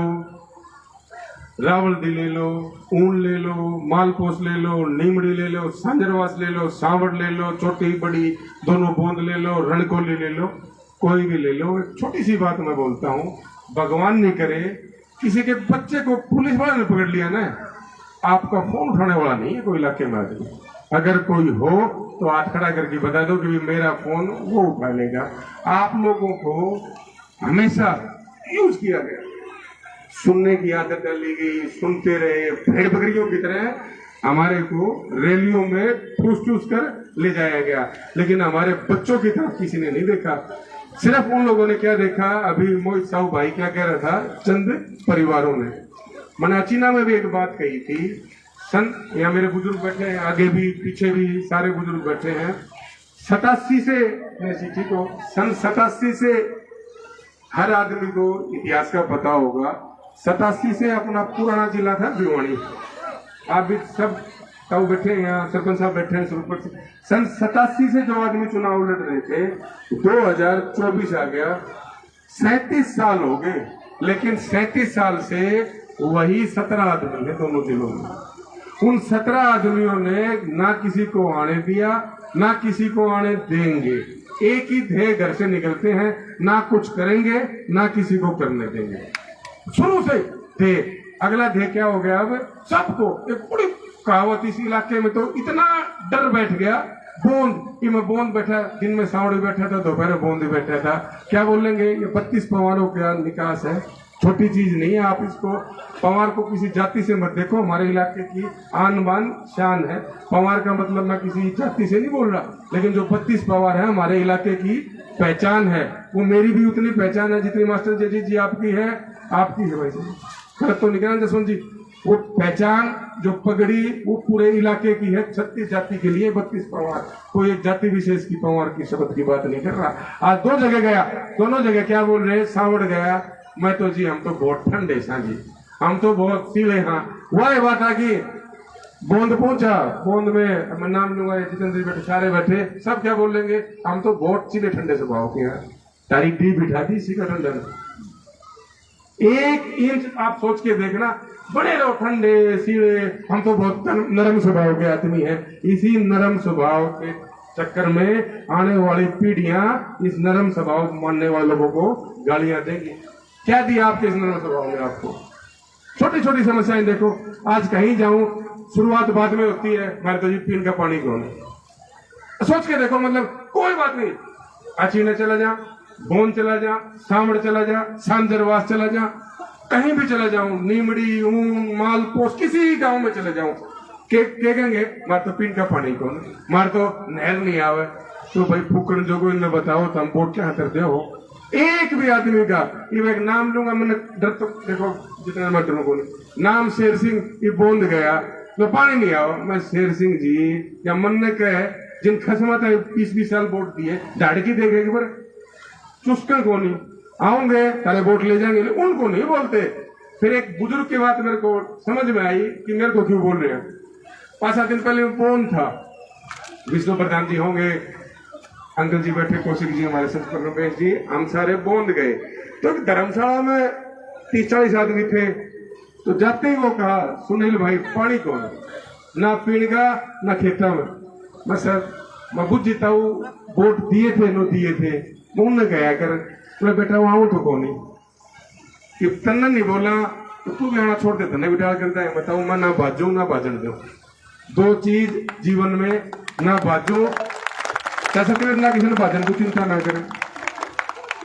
S5: रावलदी ले लो, ऊन ले लो, मालपोस ले लो, नीमड़ी ले लो, सांजरवास ले लो, सांवड़ ले लो, छोटी बड़ी दोनों बूंद ले लो, रणकोली ले लो, कोई भी ले लो। एक छोटी सी बात मैं बोलता हूँ, भगवान नहीं करे किसी के बच्चे को पुलिस वाले ने पकड़ लिया ना, आपका फोन उठाने वाला नहीं है कोई इलाके में आदमी। अगर कोई हो तो हाथ खड़ा करके बता दो कि मेरा फोन वो उठा लेगा। आप लोगों को हमेशा यूज किया गया, सुनने की आदत डाली गई, सुनते रहे। भेड़ बकरियों की तरह हमारे को रैलियों में ठूस ठूस कर ले जाया गया, लेकिन हमारे बच्चों की तरफ किसी ने नहीं देखा। सिर्फ उन लोगों ने क्या देखा, अभी मोहित साहू भाई क्या कह रहा था, चंद परिवारों ने। मैंने अचीना में भी एक बात कही थी, यहाँ मेरे बुजुर्ग बैठे हैं, आगे भी पीछे भी सारे बुजुर्ग बैठे हैं। 87 से मैं सीखी तो सन 87 से हर आदमी को इतिहास का पता होगा। 87 से अपना पुराना जिला था भिवानी। आप भी सब ताऊ बैठे हैं, यहाँ सरपंच साहब बैठे हैं। सन 87 से जो आदमी चुनाव लड़ रहे थे, 2024 आ गया, 37 साल हो गए, लेकिन 37 साल से वही 17 आदमी है दोनों जिलों में। उन 17 आदमियों ने ना किसी को आने दिया, ना किसी को आने देंगे। एक ही ध्येय घर से निकलते हैं, ना कुछ करेंगे, ना किसी को करने देंगे। शुरू से ध्येय, अगला ध्येय क्या हो गया, अब सबको एक बड़ी कहावत इस इलाके में तो इतना डर बैठ गया, बोंद कि मैं बोंद बैठा, दिन में सांवड़ी बैठा था, दोपहर में बोंद बैठा था। क्या बोलेंगे, ये 32 पवारों का निकास है, छोटी चीज नहीं है। आप इसको पवार को किसी जाति से मत देखो, हमारे इलाके की आन बान शान है। पवार का मतलब मैं किसी जाति से नहीं बोल रहा, लेकिन जो 32 पवार है हमारे इलाके की पहचान है। वो मेरी भी उतनी पहचान है जितनी मास्टर जजी जी आपकी है, आपकी है वैसे। गलत तो निकला जसवंत जी, वो पहचान जो पगड़ी वो पूरे इलाके की है। 36 जाति के लिए 32 पवार, कोई एक जाति विशेष की पवार की शब्द की बात नहीं कर रहा। आज 2 जगह गया, दोनों जगह क्या बोल रहे, सांवड़ गया, मैं तो जी हम तो बहुत ठंडे सा जी, हम तो बहुत सीले। हाँ, वह बात आ गई, बोंद पहुंचा, बोंद में मैं नाम लूंगा, जितेंद्र जी बैठे, सारे बैठे, सब क्या बोलेंगे, हम तो बहुत सीले ठंडे स्वभाव के हैं। तारी डी बिठा दी इसी का ठंडा 1 इंच आप सोच के देखना, बड़े रहो ठंडे सीधे। हम तो बहुत नरम स्वभाव के आदमी हैं, इसी नरम स्वभाव के चक्कर में आने वाली पीढ़ियां इस नरम स्वभाव मानने वाले लोगों को गालियां देंगी। क्या दिया आपके इस नरम स्वभाव ने आपको? छोटी छोटी समस्याएं देखो, आज कहीं जाऊं शुरुआत बाद में होती है, मैं तो जी पीने का पानी कौन है। सोच के देखो, मतलब कोई बात नहीं, अचीना चला जा, बोन चला जा, सामड़ चला जा, सांजरवास चला जा, कहीं भी चला जाऊं, नीमड़ी ऊन मालपोस किसी गांव में चले जाऊं, के कहेंगे मार तो पीन का पानी कौन, मार तो नहर नहीं आवे। तो भाई फूकन जो को इन्हें बताओ तो हम वोट क्या करते हो? एक भी आदमी का ये एक नाम लूंगा, मैंने डर तो देखो जितना मैं डरूं को नाम शेर सिंह, ये बोंद गया तो पानी नहीं आओ। मैं शेर सिंह जी या मन ने कहे जिन खसमत है 20-20 साल वोट दिए, झाड़की देखे पर चुस्कन को नहीं आऊंगे तारे वोट ले जाएंगे, उनको नहीं बोलते। फिर एक बुजुर्ग की बात मेरे को समझ में आई कि मेरे को क्यों बोल रहे हैं। 5-7 दिन पहले फोन था, विष्णु प्रधान जी होंगे, अंकल जी बैठे, कौशिक जी हमारे संस्कृत रमेश जी, हम सारे बोंद गए। तो धर्मशाला में 30-40 आदमी थे। तो जाते ही वो कहा, सुनील भाई पानी कौन है? ना पीने का ना खेता में। मैं सर मैं बुझ जीता हूँ, वोट दिए थे नो दिए थे, उन्होंने गया कर मैं बेटा वहां तो कौन कि तन्ना नहीं बोला तो तू भी आना छोड़ दे, तन्ने भी डाल करता है। बताऊ मैं ना बाजू ना बाजन दो, 2 चीज जीवन में, ना बाजू ना किसी ने बाजन को चिंता ना करे।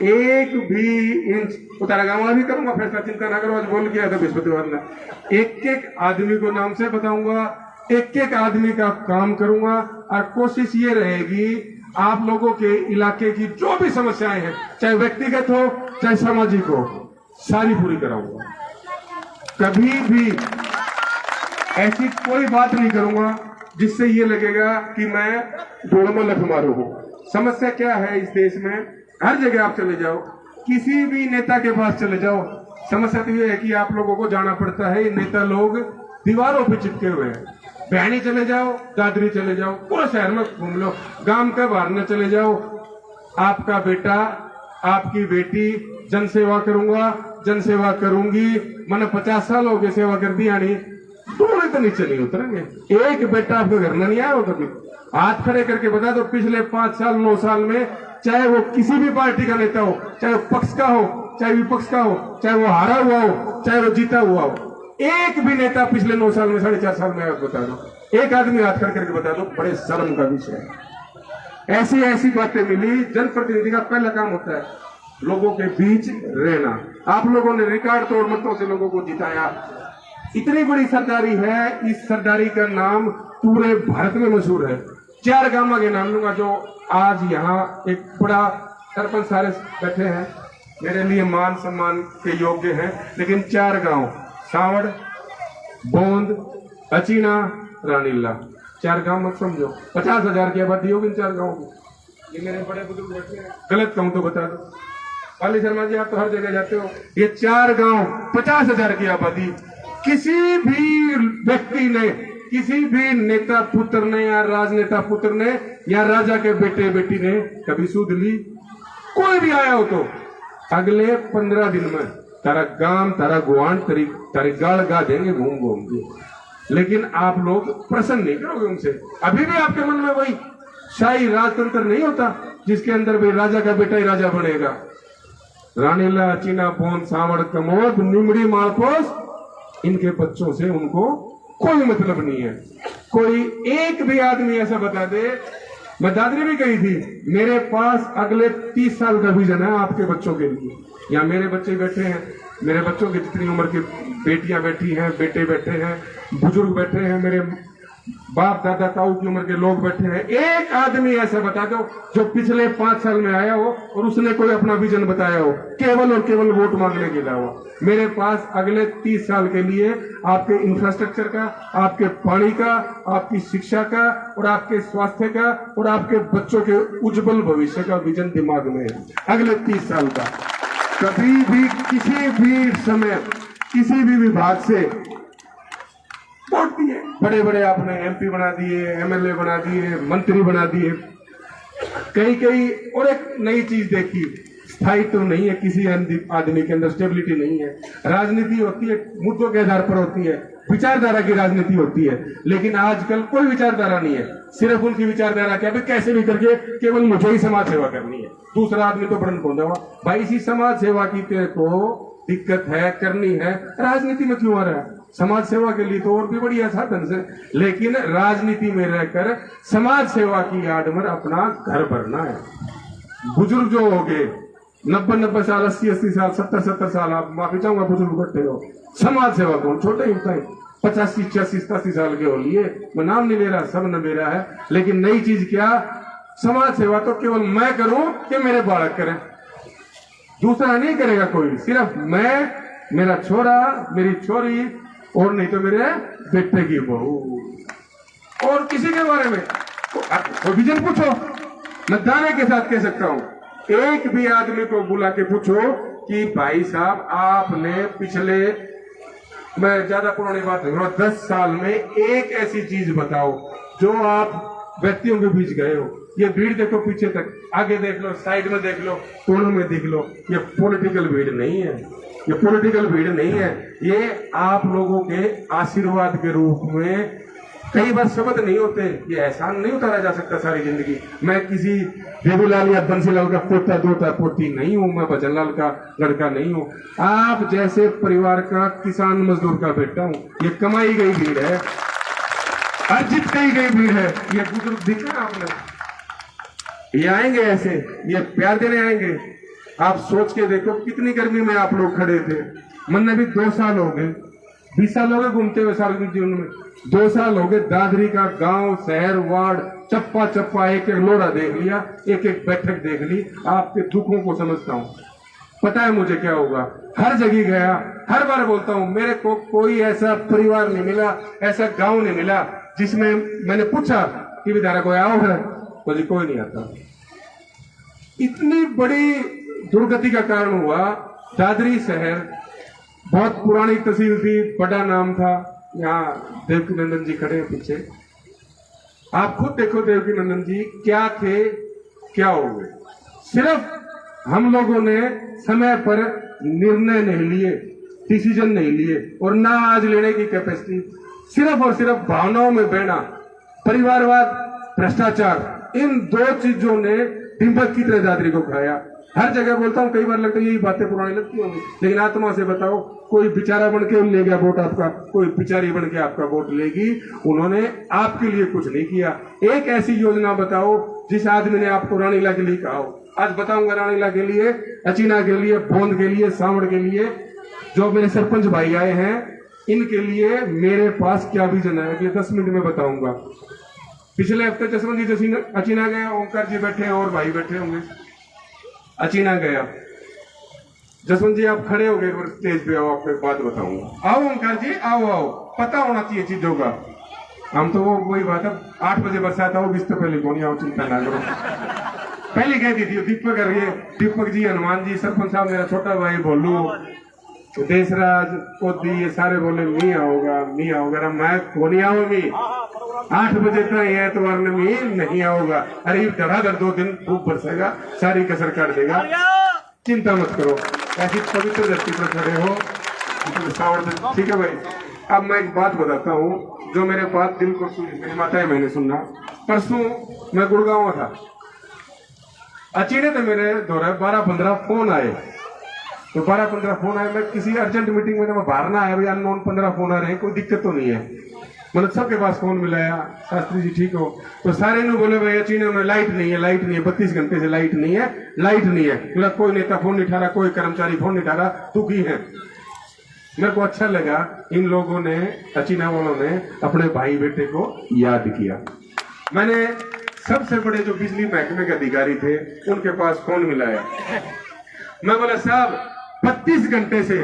S5: 1 भी इंच उतारा गाँव वाला भी करूंगा फैसला, चिंता ना करो। आज बोल गया था बृहस्पतिवार ने, एक आदमी को नाम से बताऊंगा, एक आदमी का काम करूंगा, और कोशिश ये रहेगी आप लोगों के इलाके की जो भी समस्याएं हैं, चाहे व्यक्तिगत हो चाहे सामाजिक हो, सारी पूरी कराऊंगा। कभी भी ऐसी कोई बात नहीं करूंगा जिससे ये लगेगा कि मैं डोड़ में लठ मारू हूं। समस्या क्या है इस देश में? हर जगह आप चले जाओ, किसी भी नेता के पास चले जाओ, समस्या तो ये है कि आप लोगों को जाना पड़ता है। नेता लोग दीवारों पे चिपके हुए हैं। बहनी चले जाओ, दादरी चले जाओ, पूरे शहर में घूम लो, गांव के बाहर न चले जाओ, आपका बेटा आपकी बेटी जन सेवा करूंगा, जन सेवा करूंगी। मैंने 50 साल हो गए सेवा कर दिया, नहीं थोड़े तो नीचे नहीं उतरेंगे। एक बेटा आपके घर में नहीं आया हो कभी? हाथ खड़े करके बता दो, पिछले 5 साल 9 साल में, चाहे वो किसी भी पार्टी का नेता हो, चाहे वो पक्ष का हो चाहे विपक्ष का हो, चाहे वो हारा हुआ हो चाहे वो जीता हुआ हो, एक भी नेता पिछले 9 साल में 4.5 साल में बता दो, एक आदमी हाथ खड़े करके बता दो। बड़े शर्म का विषय है। ऐसी ऐसी बातें मिली। जनप्रतिनिधि का पहला काम होता है लोगों के बीच रहना। आप लोगों ने रिकॉर्ड तोड़ मतों से लोगों को जिताया। इतनी बड़ी सरदारी है, इस सरदारी का नाम पूरे भारत में मशहूर है। 4 गांव के नाम लूंगा जो आज यहाँ एक बड़ा सरपंच सारे बैठे हैं, मेरे लिए मान सम्मान के योग्य हैं, लेकिन 4 गांव सावड़, बोंद, अचीना, रानीला, 4 गांव मत समझो। 50,000 की आबादी होगी इन 4 गांवों की। ये मेरे बड़े बुजुर्ग बैठे हैं, गलत कहूं तो बता दो। पाली शर्मा जी आप तो हर जगह जाते हो। ये 4 गांव 50,000 की आबादी, किसी भी व्यक्ति ने, किसी भी नेता पुत्र ने या राजनेता पुत्र ने या राजा के बेटे बेटी ने कभी सूद ली? कोई भी आया हो तो अगले 15 दिन में तारा गांव तारा गुआन तारी गाड़ गा देंगे घूम घूम के। लेकिन आप लोग प्रसन्न नहीं करोगे उनसे। अभी भी आपके मन में वही शाही राजतंत्र नहीं होता जिसके अंदर भी राजा का बेटा ही राजा बनेगा। रानीला, चीना, बोन, सावड़, कमोद, निमड़ी, मालपोस, इनके बच्चों से उनको कोई मतलब नहीं है। कोई एक भी आदमी ऐसा बता दे। मैं दादरी भी कही थी, मेरे पास अगले 30 साल का विजन है आपके बच्चों के लिए। यहाँ मेरे बच्चे बैठे हैं, मेरे बच्चों की जितनी उम्र की बेटियां बैठी हैं, बेटे बैठे हैं, बुजुर्ग बैठे हैं, मेरे बाप दादा ताऊ की उम्र के लोग बैठे हैं। एक आदमी ऐसा बता दो जो पिछले 5 साल में आया हो और उसने कोई अपना विजन बताया हो, केवल और केवल वोट मांगने के अलावा। मेरे पास अगले 30 साल के लिए आपके इंफ्रास्ट्रक्चर का, आपके पानी का, आपकी शिक्षा का और आपके स्वास्थ्य का और आपके बच्चों के उज्जवल भविष्य का विजन दिमाग में है अगले 30 साल का। कभी भी किसी भी समय किसी भी विभाग से वोट दिए, बड़े बड़े आपने MP बना दिए, MLA बना दिए, मंत्री बना दिए, कई और एक नई चीज देखी, स्थायित्व नहीं है, किसी आदमी के अंदर स्टेबिलिटी नहीं है। राजनीति होती है मुद्दों के आधार पर होती है, विचारधारा की राजनीति होती है, लेकिन आजकल कोई विचारधारा नहीं है। सिर्फ उनकी विचारधारा क्या है, कैसे भी करके केवल मुझे ही समाज सेवा करनी है, दूसरा आदमी तो बरन पहुंचा हुआ। भाई इसी समाज सेवा की तेरे को दिक्कत है, करनी है, राजनीति में क्यों आ रहा है? समाज सेवा के लिए तो और भी बढ़िया साधन से, लेकिन राजनीति में रहकर समाज सेवा की आड़ में अपना घर भरना है। बुजुर्ग जो हो गए 90 साल, 80 साल, 70 साल, आप माफी चाहूंगा बुजुर्ग बैठे हो, समाज सेवा कौन छोटे ही होता है, 85, 86, 87 साल के हो लिए, मैं नाम नहीं ले रहा, सब न मेरा है, लेकिन नई चीज क्या, समाज सेवा तो केवल मैं करूं कि मेरे बालक करें, दूसरा नहीं करेगा कोई, सिर्फ मैं, मेरा छोरा, मेरी छोरी, और नहीं तो मेरे बेटे की बहू, और किसी के बारे में कोई विजन पूछो, मैं दाने के साथ कह सकता हूं, एक भी आदमी को बुला के पूछो कि भाई साहब आपने पिछले, मैं ज्यादा पुरानी बात नहीं, 10 साल में एक ऐसी चीज बताओ जो आप व्यक्तियों के बीच गए हो। ये भीड़ देखो पीछे तक, आगे देख लो, साइड में देख लो, कोनों में देख लो, ये पॉलिटिकल भीड़ नहीं है, ये पॉलिटिकल भीड़ नहीं है, ये आप लोगों के आशीर्वाद के रूप में। कई बार शब्द नहीं होते, ये एहसान नहीं उतारा जा सकता सारी जिंदगी। मैं किसी देवीलाल या बंसीलाल का पोता दोता पोती नहीं हूं, मैं भजनलाल का लड़का नहीं हूं, आप जैसे परिवार का किसान मजदूर का बेटा हूं। ये कमाई गई भीड़ है, अर्जित कई गई भीड़ है। ये बुजुर्ग दिखे आपने, ये आएंगे ऐसे, ये प्यार देने आएंगे। आप सोच के देखो कितनी गर्मी में आप लोग खड़े थे, मन में भी 2 साल हो गए, 20 साल हो गए घूमते हुए सार्वजनिक जीवन में, 2 साल हो गए दादरी का गांव, शहर, वार्ड, चप्पा चप्पा एक एक लोरा देख लिया, एक एक बैठक देख ली। आपके दुखों को समझता हूं, पता है मुझे क्या होगा, हर जगह गया, हर बार बोलता हूं, मेरे को कोई ऐसा परिवार नहीं मिला, ऐसा गांव नहीं मिला जिसमें मैंने पूछा कि विधारा कोई आओ है, मुझे कोई नहीं आता। इतनी बड़ी दुर्गति का कारण हुआ। दादरी शहर बहुत पुरानी तहसील थी, बड़ा नाम था, यहाँ देवकी नंदन जी खड़े हैं पीछे, आप खुद देखो देवकी नंदन जी क्या थे, क्या हो गए। सिर्फ हम लोगों ने समय पर निर्णय नहीं लिए, डिसीजन नहीं लिए, और ना आज लेने की कैपेसिटी, सिर्फ और सिर्फ भावनाओं में बहना, परिवारवाद, भ्रष्टाचार, इन 2 चीजों ने डिंबक की तरह दादरी को खाया। हर जगह बोलता हूं, कई बार लगता है यही बातें पुरानी लगती होंगी, लेकिन आत्मा से बताओ, कोई बेचारा बन के ले गया वोट आपका, कोई बेचारी बन के आपका वोट लेगी, उन्होंने आपके लिए कुछ नहीं किया। एक ऐसी योजना बताओ जिस आदमी ने आपको रानीला के लिए कहा हो। आज बताऊंगा रानीला के लिए, अचीना के लिए, भोंद के लिए, सावड़ के लिए, जो मेरे सरपंच भाई आए हैं, इनके लिए मेरे पास क्या विजन है, अगले 10 मिनट में बताऊंगा। पिछले हफ्ते जसवंत जी अचीना गया, ओंकार जी बैठे हैं और भाई बैठे होंगे, अचीना गया। जसवंत जी आप खड़े हो गए, स्टेज पे आओ, आपको एक बात बताऊंगा। आओ ओंकार जी, आओ आओ, पता होना चाहिए चीजों का। हम तो वो वही बात है, 8 बजे बरसात आओ, 20 तो पहले कौन आओ, चिंता ना करो। पहले कह दी थी दीपक, दीपक जी, हनुमान जी, सरपंच साहब, मेरा छोटा भाई भोलू, देशराज, कोदी, ये सारे बोले मी आओगा, मैं कौन आऊंगी, 8 बजे तक एतवार में मी नहीं आओगा। अरे धड़ाधड़ 2 दिन खूब बरसेगा, सारी कसर काट देगा, चिंता मत करो, ऐसी पवित्र धरती पर खड़े हो, ठीक है भाई। अब मैं एक बात बताता हूँ जो मेरे बात दिल को सुनी, मेरी माता है, मैंने सुनना। परसों मैं गुड़गांव था, अचानक मेरे दौरे 12-15 फोन आए, तो 12-15 फोन आए, मैं किसी अर्जेंट मीटिंग में मैं बाहर ना आया, भाई अननोन 15 फोन आ रहे हैं, कोई दिक्कत तो नहीं है, मतलब सबके पास फोन मिलाया, शास्त्री जी ठीक हो, तो सारे ने बोले भाई अचीना में लाइट नहीं है, 32 घंटे से लाइट नहीं है, बोला कोई नेता फोन नहीं उठा रहा, कोई कर्मचारी फोन नहीं उठा रहा, दुखी है। मेरे को अच्छा लगा, इन लोगों ने, अचीना वालों ने अपने भाई बेटे को याद किया। मैंने सबसे बड़े जो बिजली महकमे के अधिकारी थे उनके पास फोन मिलाया, मैं बोला साहब 32 घंटे से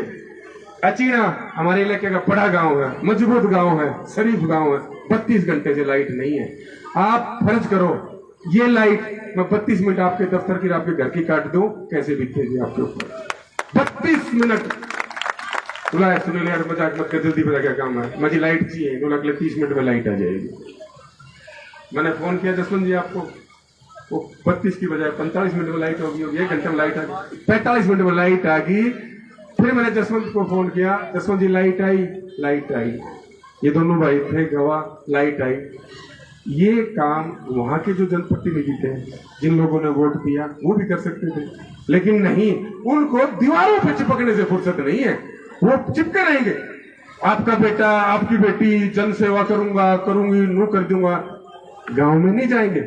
S5: अचीना हमारे इलाके का बड़ा गांव है, मजबूत गांव है, शरीफ गांव है, 32 घंटे से लाइट नहीं है, आप फर्ज करो ये लाइट मैं 32 मिनट आपके दफ्तर की, आपके घर की काट दूं, कैसे बीतेगी आपके ऊपर 32 मिनट। बोला सुनील यार मजाक मत कर, जल्दी पता क्या काम है, मुझे लाइट चाहिए, बोला अगले 30 मिनट में लाइट आ जाएगी। मैंने फोन किया जसवंत जी आपको, वो 32 की बजाय 45 मिनट में लाइट होगी, 1 घंटे में लाइट आ गई, 45 मिनट में लाइट आ गई। फिर मैंने जसवंत को फोन किया, जसवंत जी लाइट आई। ये दोनों भाई थे गवाह, लाइट आई। ये काम वहां के जो जनप्रतिनिधि थे, जिन लोगों ने वोट दिया, वो भी कर सकते थे, लेकिन नहीं, उनको दीवारों पे चिपकने से फुर्सत नहीं है, वो चिपके रहेंगे। आपका बेटा, आपकी बेटी जन सेवा करूंगी, नू कर दूंगा। गांव में नहीं जाएंगे,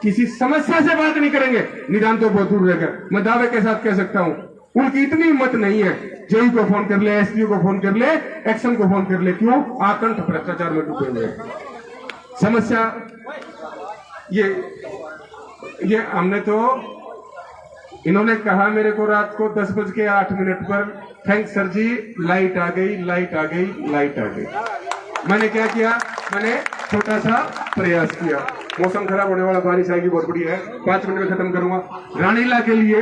S5: किसी समस्या से बात नहीं करेंगे, निदान तो बहुत दूर रहेगा। मैं दावे के साथ कह सकता हूं, उनकी इतनी हिम्मत नहीं है, जेई को फोन कर ले, एसपीओ को फोन कर ले, एक्शन को फोन कर ले। क्यों? आकंठ भ्रष्टाचार में डूबे हुए हैं। समस्या ये हमने तो, इन्होंने कहा मेरे को रात को 10:08 पर, थैंक्स सर जी, लाइट आ गई। मैंने क्या किया? मैंने छोटा सा प्रयास किया। मौसम खराब होने वाला, बारिश आएगी, बहुत बढ़िया है, 5 मिनट में खत्म करूंगा। रानीला के लिए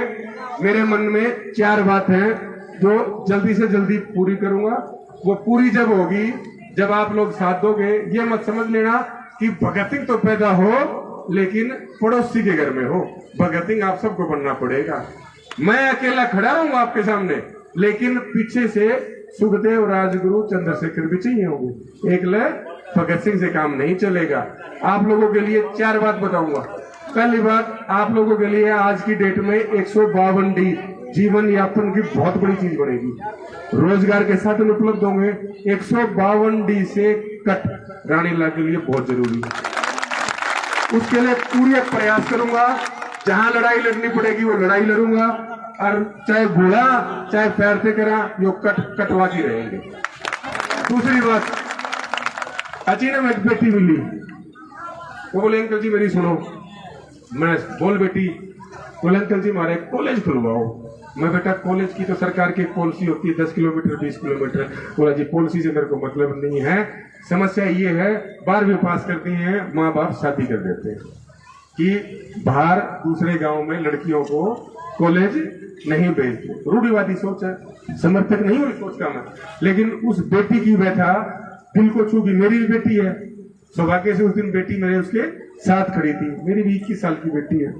S5: मेरे मन में 4 बात हैं जो जल्दी से जल्दी पूरी करूंगा। वो पूरी जब होगी, जब आप लोग साथ दोगे। ये मत समझ लेना कि भगत सिंह तो पैदा हो, लेकिन पड़ोसी के घर में हो। भगत सिंह आप सबको बनना पड़ेगा। मैं अकेला खड़ा रहूंगा आपके सामने, लेकिन पीछे से सुखदेव, राजगुरु, चंद्रशेखर भी चाहिए होंगे। एक भगत सिंह से काम नहीं चलेगा। आप लोगों के लिए 4 बात बताऊंगा। पहली बात, आप लोगों के लिए आज की डेट में 152 डी जीवन यापन की बहुत बड़ी चीज बनेगी। रोजगार के साधन उपलब्ध होंगे। 152 डी से कट रानीला के लिए बहुत जरूरी है। उसके लिए पूरे प्रयास करूंगा। जहां लड़ाई लड़नी पड़ेगी वो लड़ाई लड़ूंगा, और चाहे घोड़ा चाहे पैर से करा, यो कटवा के रहेंगे। दूसरी बात, अचानक में एक बेटी मिली, वो बोले अंकल जी मेरी सुनो। मैं बोल बेटी। बोले अंकल जी हमारे कॉलेज खुलवाओ। मैं बेटा कॉलेज की तो सरकार की पॉलिसी होती है 10 किलोमीटर 20 किलोमीटर। बोला जी पॉलिसी से मेरे को मतलब नहीं है, समस्या ये है 12वीं पास करती हैं, माँ बाप शादी कर देते हैं कि बाहर दूसरे गांव में लड़कियों को कॉलेज नहीं भेजते। रूढ़िवादी सोच है, समर्थक नहीं हुई सोच का मैं, लेकिन उस बेटी की व्यथा दिल को छू गई। मेरी भी बेटी है, सौभाग्य से उस दिन बेटी मेरे उसके साथ खड़ी थी। मेरी भी 21 साल की बेटी है।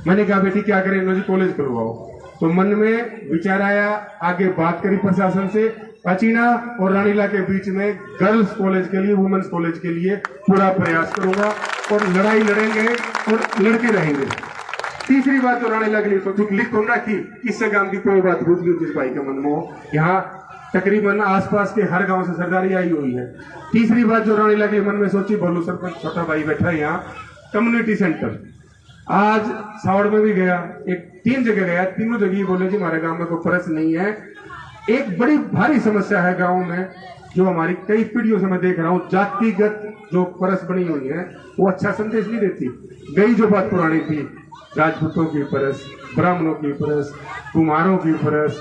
S5: मैंने कहा बेटी क्या करें? जी कॉलेज खुलवाओ। तो मन में विचार आया, आगे बात करी प्रशासन से। अचीना और रानीला के बीच में गर्ल्स कॉलेज के लिए, वुमेन्स कॉलेज के लिए पूरा प्रयास करूंगा, और लड़ाई लड़ेंगे और लड़के रहेंगे। तीसरी बात तो रानीला के लिए सोचू, लिखो ना कि किससे गांव की कोई बात भूल गई जिस भाई के मन में हो। यहाँ तकरीबन आसपास के हर गांव से सरदारी आई हुई है। तीसरी बात जो रानीला के मन में सोची, बोलू सरपंच छोटा भाई बैठा है यहाँ, कम्युनिटी सेंटर। आज सावड़ में भी गया, 3 जगह गया, तीनों जगह बोले जी हमारे गांव में कोई परस नहीं है। एक बड़ी भारी समस्या है गांव में, जो हमारी कई पीढ़ियों से मैं देख रहा हूं, जातिगत जो परस बनी हुई है वो अच्छा संदेश नहीं देती। गई जो बात पुरानी थी, राजपूतों की परस, ब्राह्मणों की परस, कुमारों की परस,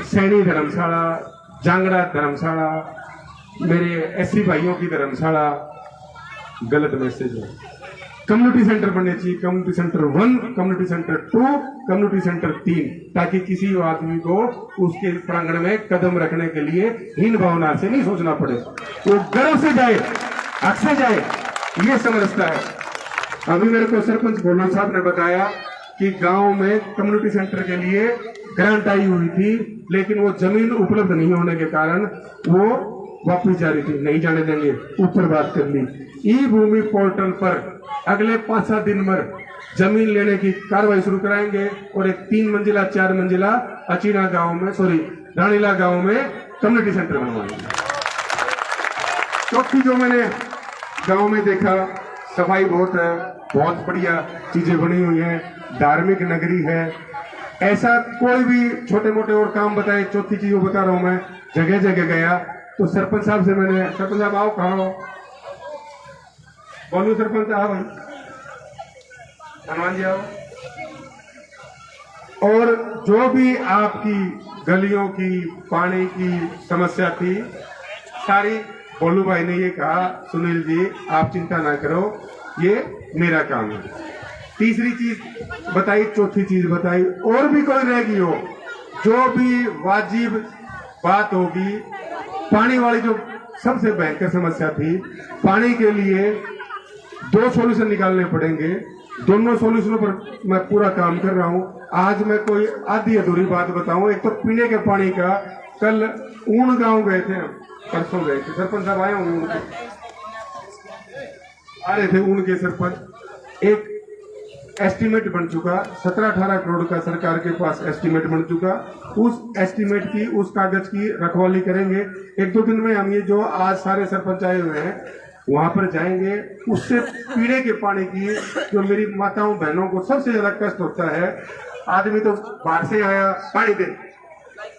S5: सैनी धर्मशाला, जांगड़ा धर्मशाला, मेरे एससी भाइयों की धर्मशाला, गलत मैसेज है। कम्युनिटी सेंटर बनने चाहिए, community centre 1, community centre 2, community centre 3, ताकि किसी आदमी को उसके प्रांगण में कदम रखने के लिए हीन भावना से नहीं सोचना पड़े, वो गर्व से जाए, हक से जाए, ये समझता है। अभी मेरे को सरपंच भोला साहब ने बताया कि गांव में कम्युनिटी सेंटर के लिए ग्रांट आई हुई थी, लेकिन वो जमीन उपलब्ध नहीं होने के कारण वो वापस जा रही थी। नहीं जाने देंगे, ऊपर बात कर ली। ई भूमि पोर्टल पर अगले 5-7 दिन में जमीन लेने की कार्रवाई शुरू कराएंगे, और एक 3 मंजिला 4 मंजिला अचीना गांव में, रानीला गांव में कम्युनिटी सेंटर बनवाएंगे। चौथी जो मैंने गांव में देखा, सफाई बहुत है, बहुत बढ़िया चीजें बनी हुई हैं, धार्मिक नगरी है। ऐसा कोई भी छोटे मोटे और काम बताए, चौथी चीज वो बता रहा हूं मैं। जगह जगह गया तो सरपंच साहब से मैंने, सरपंच साहब आओ, कहाँ हो? बोलू सरपंच आओ भाई, हनुमान जी आओ। और जो भी आपकी गलियों की पानी की समस्या थी, सारी बोलू भाई ने ये कहा, सुनील जी आप चिंता ना करो, ये मेरा काम है। तीसरी चीज बताई, चौथी चीज बताई, और भी कोई रह गई हो, जो भी वाजिब बात होगी। पानी वाली जो सबसे भयंकर समस्या थी, पानी के लिए
S6: 2 सॉल्यूशन निकालने पड़ेंगे। दोनों सॉल्यूशनों पर मैं पूरा काम कर रहा हूं। आज मैं कोई आधी अधूरी बात बताऊं। एक तो पीने के पानी का, कल ऊन गांव गए थे, परसों गए थे, सरपंच साहब आए होंगे, आ रहे थे ऊन के सरपंच। एक एस्टीमेट बन चुका, 17-18 करोड़ का सरकार के पास एस्टीमेट बन चुका। उस एस्टीमेट की, उस कागज की रखवाली करेंगे। 1-2 दिन में हम ये जो आज सारे सरपंच आए हुए हैं वहां पर जाएंगे। उससे पीने के पानी की, जो मेरी माताओं बहनों को सबसे ज्यादा कष्ट होता है, आदमी तो बाहर से आया पानी दे,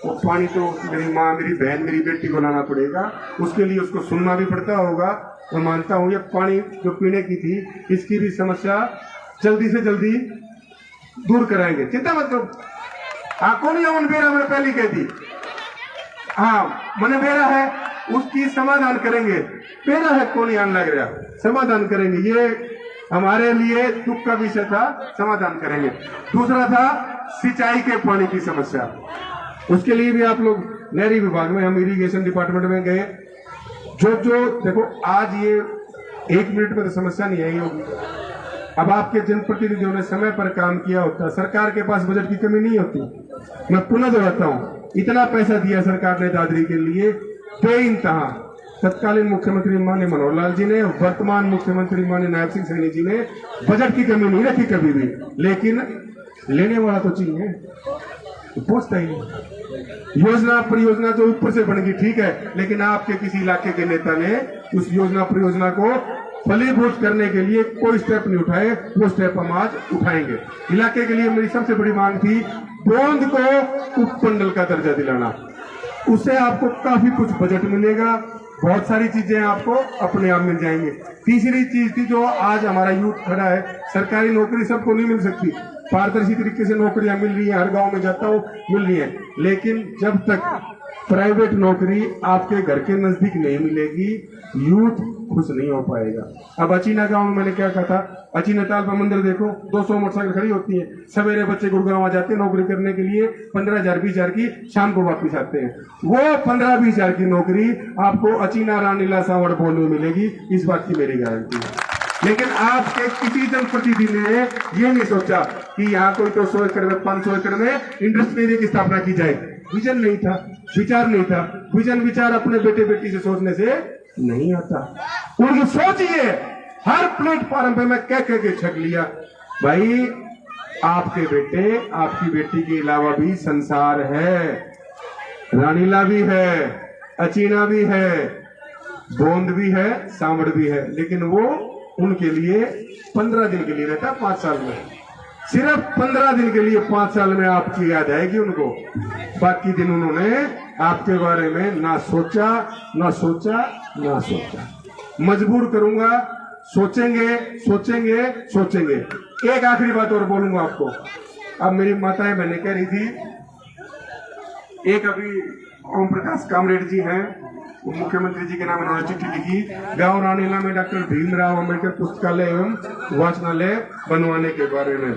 S6: वो पानी तो मेरी माँ, मेरी बहन, मेरी बेटी को लाना पड़ेगा, उसके लिए उसको सुनना भी पड़ता होगा। मैं मानता हूँ ये पानी जो पीने की थी, इसकी भी समस्या जल्दी से जल्दी दूर कराएंगे, चिंता मत करो। हाँ, कौन है बेरा, मैंने पहले कह दी, हाँ मैंने बेरा है, उसकी समाधान करेंगे। बेरा है कौन आन लग रहा, समाधान करेंगे। ये हमारे लिए दुख का विषय था, समाधान करेंगे। दूसरा था सिंचाई के पानी की समस्या, उसके लिए भी आप लोग नहरी विभाग में, हम इरिगेशन डिपार्टमेंट में गए। जो देखो, आज ये 1 मिनट में तो समस्या नहीं आई होगी। अब आपके जनप्रतिनिधियों ने समय पर काम किया होता, सरकार के पास बजट की कमी नहीं होती। मैं पुनः दोहराता हूँ, इतना पैसा दिया सरकार ने दादरी के लिए बेइंतहा। तत्कालीन मुख्यमंत्री माननीय मनोहर लाल जी ने, वर्तमान मुख्यमंत्री माननीय नायब सिंह सैनी जी ने बजट की कमी नहीं रखी कभी भी, लेकिन लेने वाला तो चाहिए, तो पूछता ही नहीं। योजना परियोजना जो ऊपर से बन गई ठीक है, लेकिन आपके किसी इलाके के नेता ने उस योजना परियोजना को फलीभूत करने के लिए कोई स्टेप नहीं उठाए। वो स्टेप हम आज उठाएंगे। इलाके के लिए मेरी सबसे बड़ी मांग थी बोंद को उपमंडल का दर्जा दिलाना। उससे आपको काफी कुछ बजट मिलेगा, बहुत सारी चीजें आपको अपने आप मिल जाएंगे। तीसरी चीज थी, जो आज हमारा यूथ खड़ा है, सरकारी नौकरी सबको नहीं मिल सकती, पारदर्शी तरीके से नौकरियां मिल रही है, हर गांव में जाता हूं मिल रही है, लेकिन जब तक प्राइवेट नौकरी आपके घर के नजदीक नहीं मिलेगी, यूथ खुश नहीं हो पाएगा। अब अचीना गांव में मैंने क्या कहा था, अचीना ताल पर मंदिर देखो, 200 मोटरसाइकिल खड़ी होती है, सवेरे बच्चे गुड़गांव आ जाते हैं नौकरी करने के लिए, 15,000-20,000 की, शाम को वापस आते हैं। वो 15-20,000 की नौकरी आपको अचीना, रानीला, सावड़, बोल में मिलेगी, इस बात की मेरी गारंटी है। लेकिन आपके किसी जनप्रतिनिधि ने ये नहीं सोचा कि यहाँ कोई 200 एकड़ में, 500 एकड़ में इंडस्ट्री की स्थापना की जाए। विजन नहीं था, विचार नहीं था। विजन विचार अपने बेटे बेटी से सोचने से नहीं आता। उनकी सोच ये, हर प्लेटफॉर्म पे मैं कह के छक लिया, भाई आपके बेटे, आपकी बेटी के अलावा भी संसार है, रानीला भी है, अचीना भी है, बोंद भी है, सांवड़ भी है, लेकिन वो उनके लिए 15 दिन के लिए रहता, 5 साल में, सिर्फ 15 दिन के लिए 5 साल में आपकी याद आएगी उनको। बाकी दिन उन्होंने आपके बारे में ना सोचा, ना सोचा, ना सोचा। मजबूर करूंगा, सोचेंगे, सोचेंगे, सोचेंगे। एक आखिरी बात और बोलूंगा आपको। अब मेरी माताएं बहने कह रही थी, एक अभी ओम प्रकाश कामरेड जी हैं, मुख्यमंत्री जी के नाम उन्होंने चिट्ठी लिखी, गांव रानीला में डॉक्टर भीमराव अंबेडकर पुस्तकालय एवं वाचनालय बनवाने के बारे में।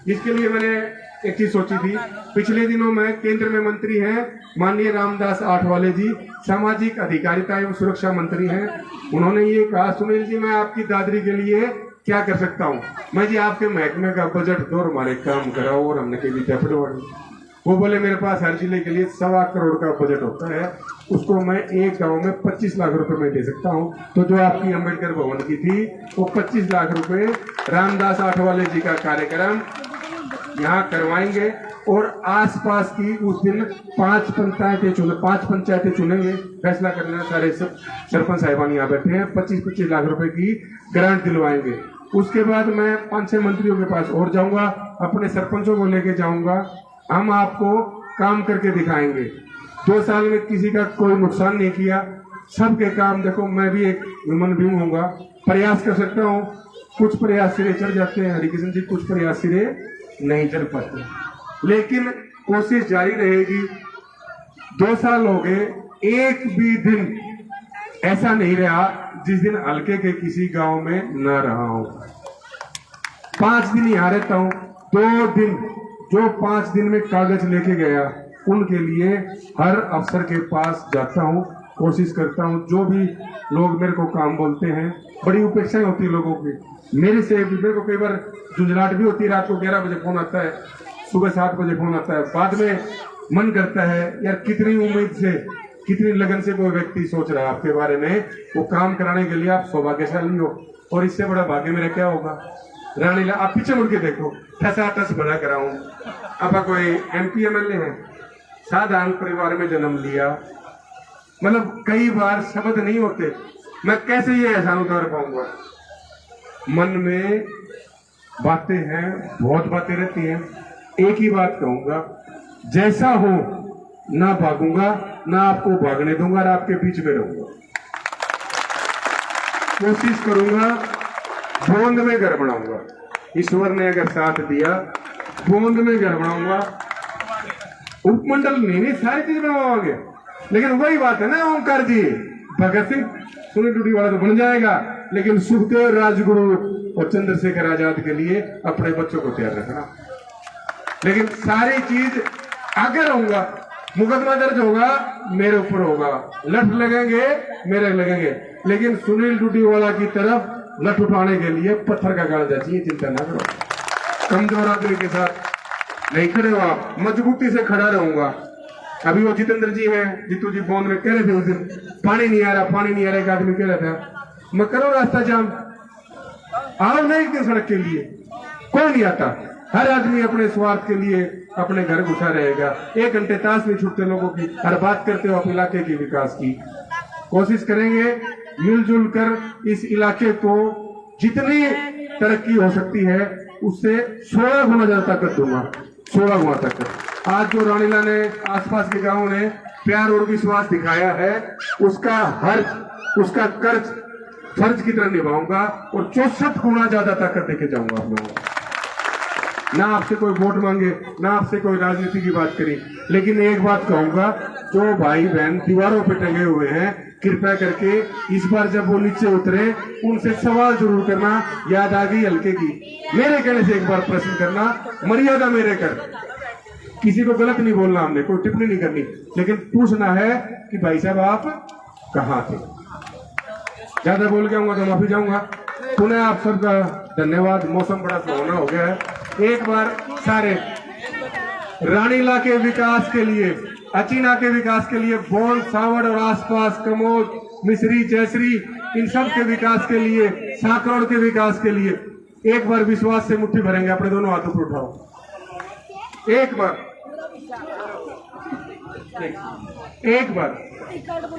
S6: इसके लिए मैंने एक चीज सोची थी। पिछले दिनों में केंद्र में मंत्री हैं माननीय रामदास आठवले जी, सामाजिक अधिकारिता एवं सुरक्षा मंत्री हैं। उन्होंने ये कहा, सुनील जी मैं आपकी दादरी के लिए क्या कर सकता हूँ। मैं जी आपके महकमे का बजट दो, हमारे काम कराओ, और हमने कभी डेप्यूटी। वो बोले मेरे पास हर जिले के लिए 1.25 करोड़ का बजट होता है, उसको मैं एक गांव में 25 लाख रुपए में दे सकता हूं। तो जो आपकी अंबेडकर भवन की थी, वो 25 लाख रुपए रामदास आठवले जी का कार्यक्रम यहाँ करवाएंगे, और आसपास की उस दिन 5 पंचायतें चुनेंगे, फैसला करना, सारे सरपंच साहिबान यहाँ बैठे हैं, 25-25 लाख रुपए की ग्रांट दिलवाएंगे। उसके बाद मैं 5-6 मंत्रियों के पास और जाऊंगा, अपने सरपंचों को लेके जाऊंगा, हम आपको काम करके दिखाएंगे। 2 साल में किसी का कोई नुकसान नहीं किया, सबके काम देखो। मैं भी एक ह्यूमन बीइंग हूँगा, प्रयास कर सकता हूँ, कुछ प्रयास सिरे चढ़ जाते हैं हरिकिशन जी, कुछ प्रयास सिरे नहीं चढ़ पाते, लेकिन कोशिश जारी रहेगी। 2 साल हो गए, एक भी दिन ऐसा नहीं रहा जिस दिन हल्के के किसी गांव में न रहा हूं। 5 दिन यहाँ रहता हूं, 2 दिन जो 5 दिन में कागज लेके गया, उनके लिए हर अफसर के पास जाता हूं, कोशिश करता हूँ। जो भी लोग मेरे को काम बोलते हैं, बड़ी उपेक्षाएं होती है लोगों की मेरे से। मेरे को कई बार झुंझलाहट भी होती है, रात को 11 बजे फोन आता है, सुबह 7 बजे फोन आता है। बाद में मन करता है यार कितनी उम्मीद से, कितनी लगन से कोई व्यक्ति सोच रहा है आपके बारे में, वो काम कराने के लिए आप सौभाग्यशाली हो। और इससे बड़ा भाग्य मेरा क्या होगा। रानीला आप पीछे मुड़ के देखो, ठसाठस बना कराऊं। अब कोई MP MLA है, साधारण परिवार में जन्म लिया, मतलब कई बार शब्द नहीं होते, मैं कैसे ये एहसान उतार पाऊंगा। मन में बातें हैं, बहुत बातें रहती हैं। एक ही बात कहूंगा, जैसा हो ना भागूंगा, ना आपको भागने दूंगा, और आपके बीच में रहूंगा। कोशिश करूंगा, बूंद में घर बनाऊंगा। ईश्वर ने अगर साथ दिया, बूंद में घर बनाऊंगा। उपमंडल नहीं सारी चीज बनवाओगे, लेकिन वही बात है ना ओंकार जी, भगत सिंह सुनील टूटी वाला तो बन जाएगा, लेकिन सुखदेव राजगुरु और चंद्रशेखर आजाद के लिए अपने बच्चों को तैयार रखना। लेकिन सारी चीज आगे रहूंगा। मुकदमा दर्ज होगा मेरे ऊपर होगा, लठ लगेंगे मेरे लगेंगे, लेकिन सुनील टूटीवाला की तरफ लठ उठाने के लिए पत्थर का गाड़ा चाहिए। चिंता ना करो, कमजोर आदमी के साथ नहीं खड़े हो आप, मजबूती से खड़ा रहूंगा। अभी वो जितेंद्र जी हैं, जीतू जी बोंद में कह रहे थे उस दिन, पानी नहीं आ रहा, पानी नहीं आ रहा। एक आदमी कह रहा था मैं करो रास्ता जाम, आओ नहीं क्यों सड़क के लिए, कोई नहीं आता। हर आदमी अपने स्वार्थ के लिए अपने घर घुसा रहेगा। 1 घंटे ताश नहीं छूटते लोगों की। हर बात करते हो आप इलाके के विकास की। कोशिश करेंगे मिलजुल कर इस इलाके को जितनी तरक्की हो सकती है उससे 16 गुना ज्यादा ताकत दूंगा, 16 गुना ताकत। आज जो रानीला ने आसपास के गांवों ने प्यार और विश्वास दिखाया है, उसका कर्ज फर्ज की तरह निभाऊंगा और 64 गुना ज्यादा ताकत देके जाऊंगा आप लोगों को। ना आपसे कोई वोट मांगे, ना आपसे कोई राजनीति की बात करी, लेकिन एक बात कहूंगा, जो भाई बहन दीवारों पे टंगे हुए हैं, कृपया करके इस बार जब वो नीचे उतरे उनसे सवाल जरूर करना। याद आ गई हल्के की, मेरे कहने से एक बार प्रश्न करना, मर्यादा मेरे कर। किसी को गलत नहीं बोलना, हमने कोई टिप्पणी नहीं करनी, लेकिन पूछना है कि भाई साहब आप कहाँ थे। ज्यादा बोल के आऊंगा तो माफी चाहूंगा। पुनः आप सबका धन्यवाद। मौसम बड़ा सुहावना हो गया है। एक बार सारे रानीला के विकास के लिए, अचीना के विकास के लिए, बोंद, सावड़ और आसपास, कमोद, मिश्री, जयश्री, इन सब के विकास के लिए, साकरोड़ के विकास के लिए एक बार विश्वास से मुट्ठी भरेंगे। अपने दोनों हाथों पर उठाओ, एक बार।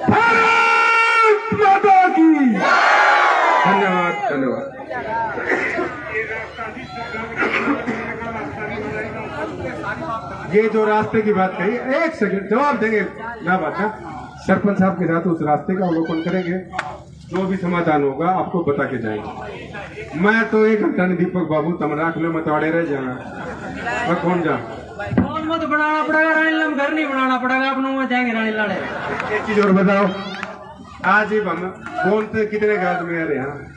S6: भारत माता की धन्यवाद, धन्यवाद। ये जो रास्ते की बात कही, 1 सेकंड जवाब देंगे ना बात है। सरपंच साहब के साथ उस रास्ते का अवलोकन करेंगे, जो भी समाधान होगा आपको बता के जाएंगे। मैं तो 1 घंटा नहीं, दीपक बाबू तमराख लो मतवाड़े रह जाना, मैं कौन जा।
S2: फोन मत बनाना पड़ेगा रानीला में, घर नहीं बनाना पड़ेगा, अपनों में जाएंगे रानीला।
S6: एक चीज और बताओ, आज ही हम बोंद से कितने का आदमी आ रहे हैं।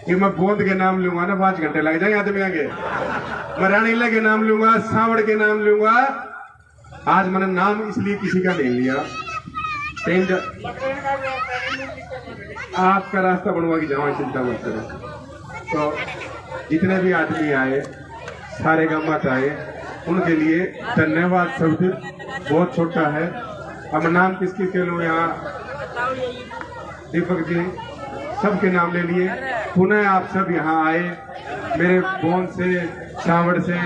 S6: कि मैं बोंद के नाम लूंगा ना 5 घंटे लग जाएंगे आदमी आगे। मैं रानीला के नाम लूंगा, सावड़ के नाम लूंगा। आज मैंने नाम इसलिए किसी का नहीं लिया, आपका रास्ता बनवा के जाओ, चिंता मत करो। तो जितने भी आदमी आए, सारे गम्मत आए, उनके लिए धन्यवाद शब्द बहुत छोटा है। अब नाम किसकी के लूं यहाँ, दीपक जी सबके नाम ले लिए। पुनः आप सब यहाँ आए, मेरे बोंद से, सावड़ से,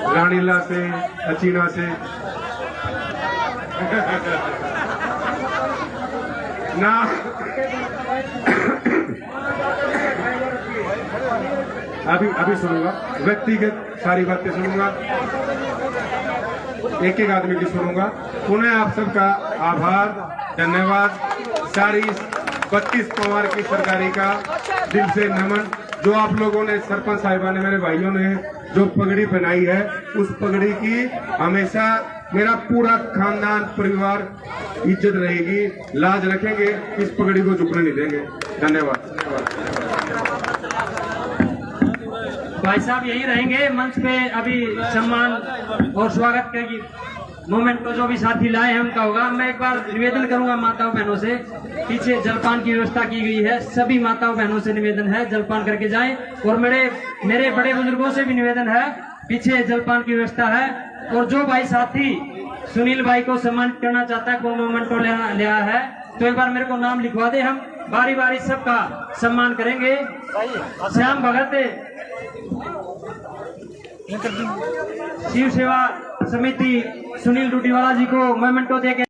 S6: रानीला से, अचीना से ना अभी सुनूंगा, व्यक्तिगत सारी बातें सुनूंगा, एक एक आदमी की सुनूंगा। पुनः आप सबका आभार, धन्यवाद। सारी 32 पवार की सरकारी का दिल से नमन। जो आप लोगों ने, सरपंच साहिबा ने, मेरे भाइयों ने जो पगड़ी पहनाई है, उस पगड़ी की हमेशा मेरा पूरा खानदान परिवार इज्जत रहेगी, लाज रखेंगे, इस पगड़ी को झुकने नहीं देंगे। धन्यवाद।
S2: भाई साहब यही रहेंगे मंच पे, अभी सम्मान और स्वागत करेगी मोमेंटो जो भी साथी लाए हैं उनका होगा। मैं एक बार निवेदन करूंगा माताओं बहनों से, पीछे जलपान की व्यवस्था की गई है, सभी माताओं बहनों से निवेदन है जलपान करके जाएं। और मेरे बड़े बुजुर्गों से भी निवेदन है, पीछे जलपान की व्यवस्था है। और जो भाई साथी सुनील भाई को सम्मानित करना चाहता है, कोई मोमेंटो लिया है, तो एक बार मेरे को नाम लिखवा दे, हम बारी बारी सबका सम्मान करेंगे। श्याम भगत शिव सेवा समिति सुनील डूडीवाला जी को मोमेंटो देके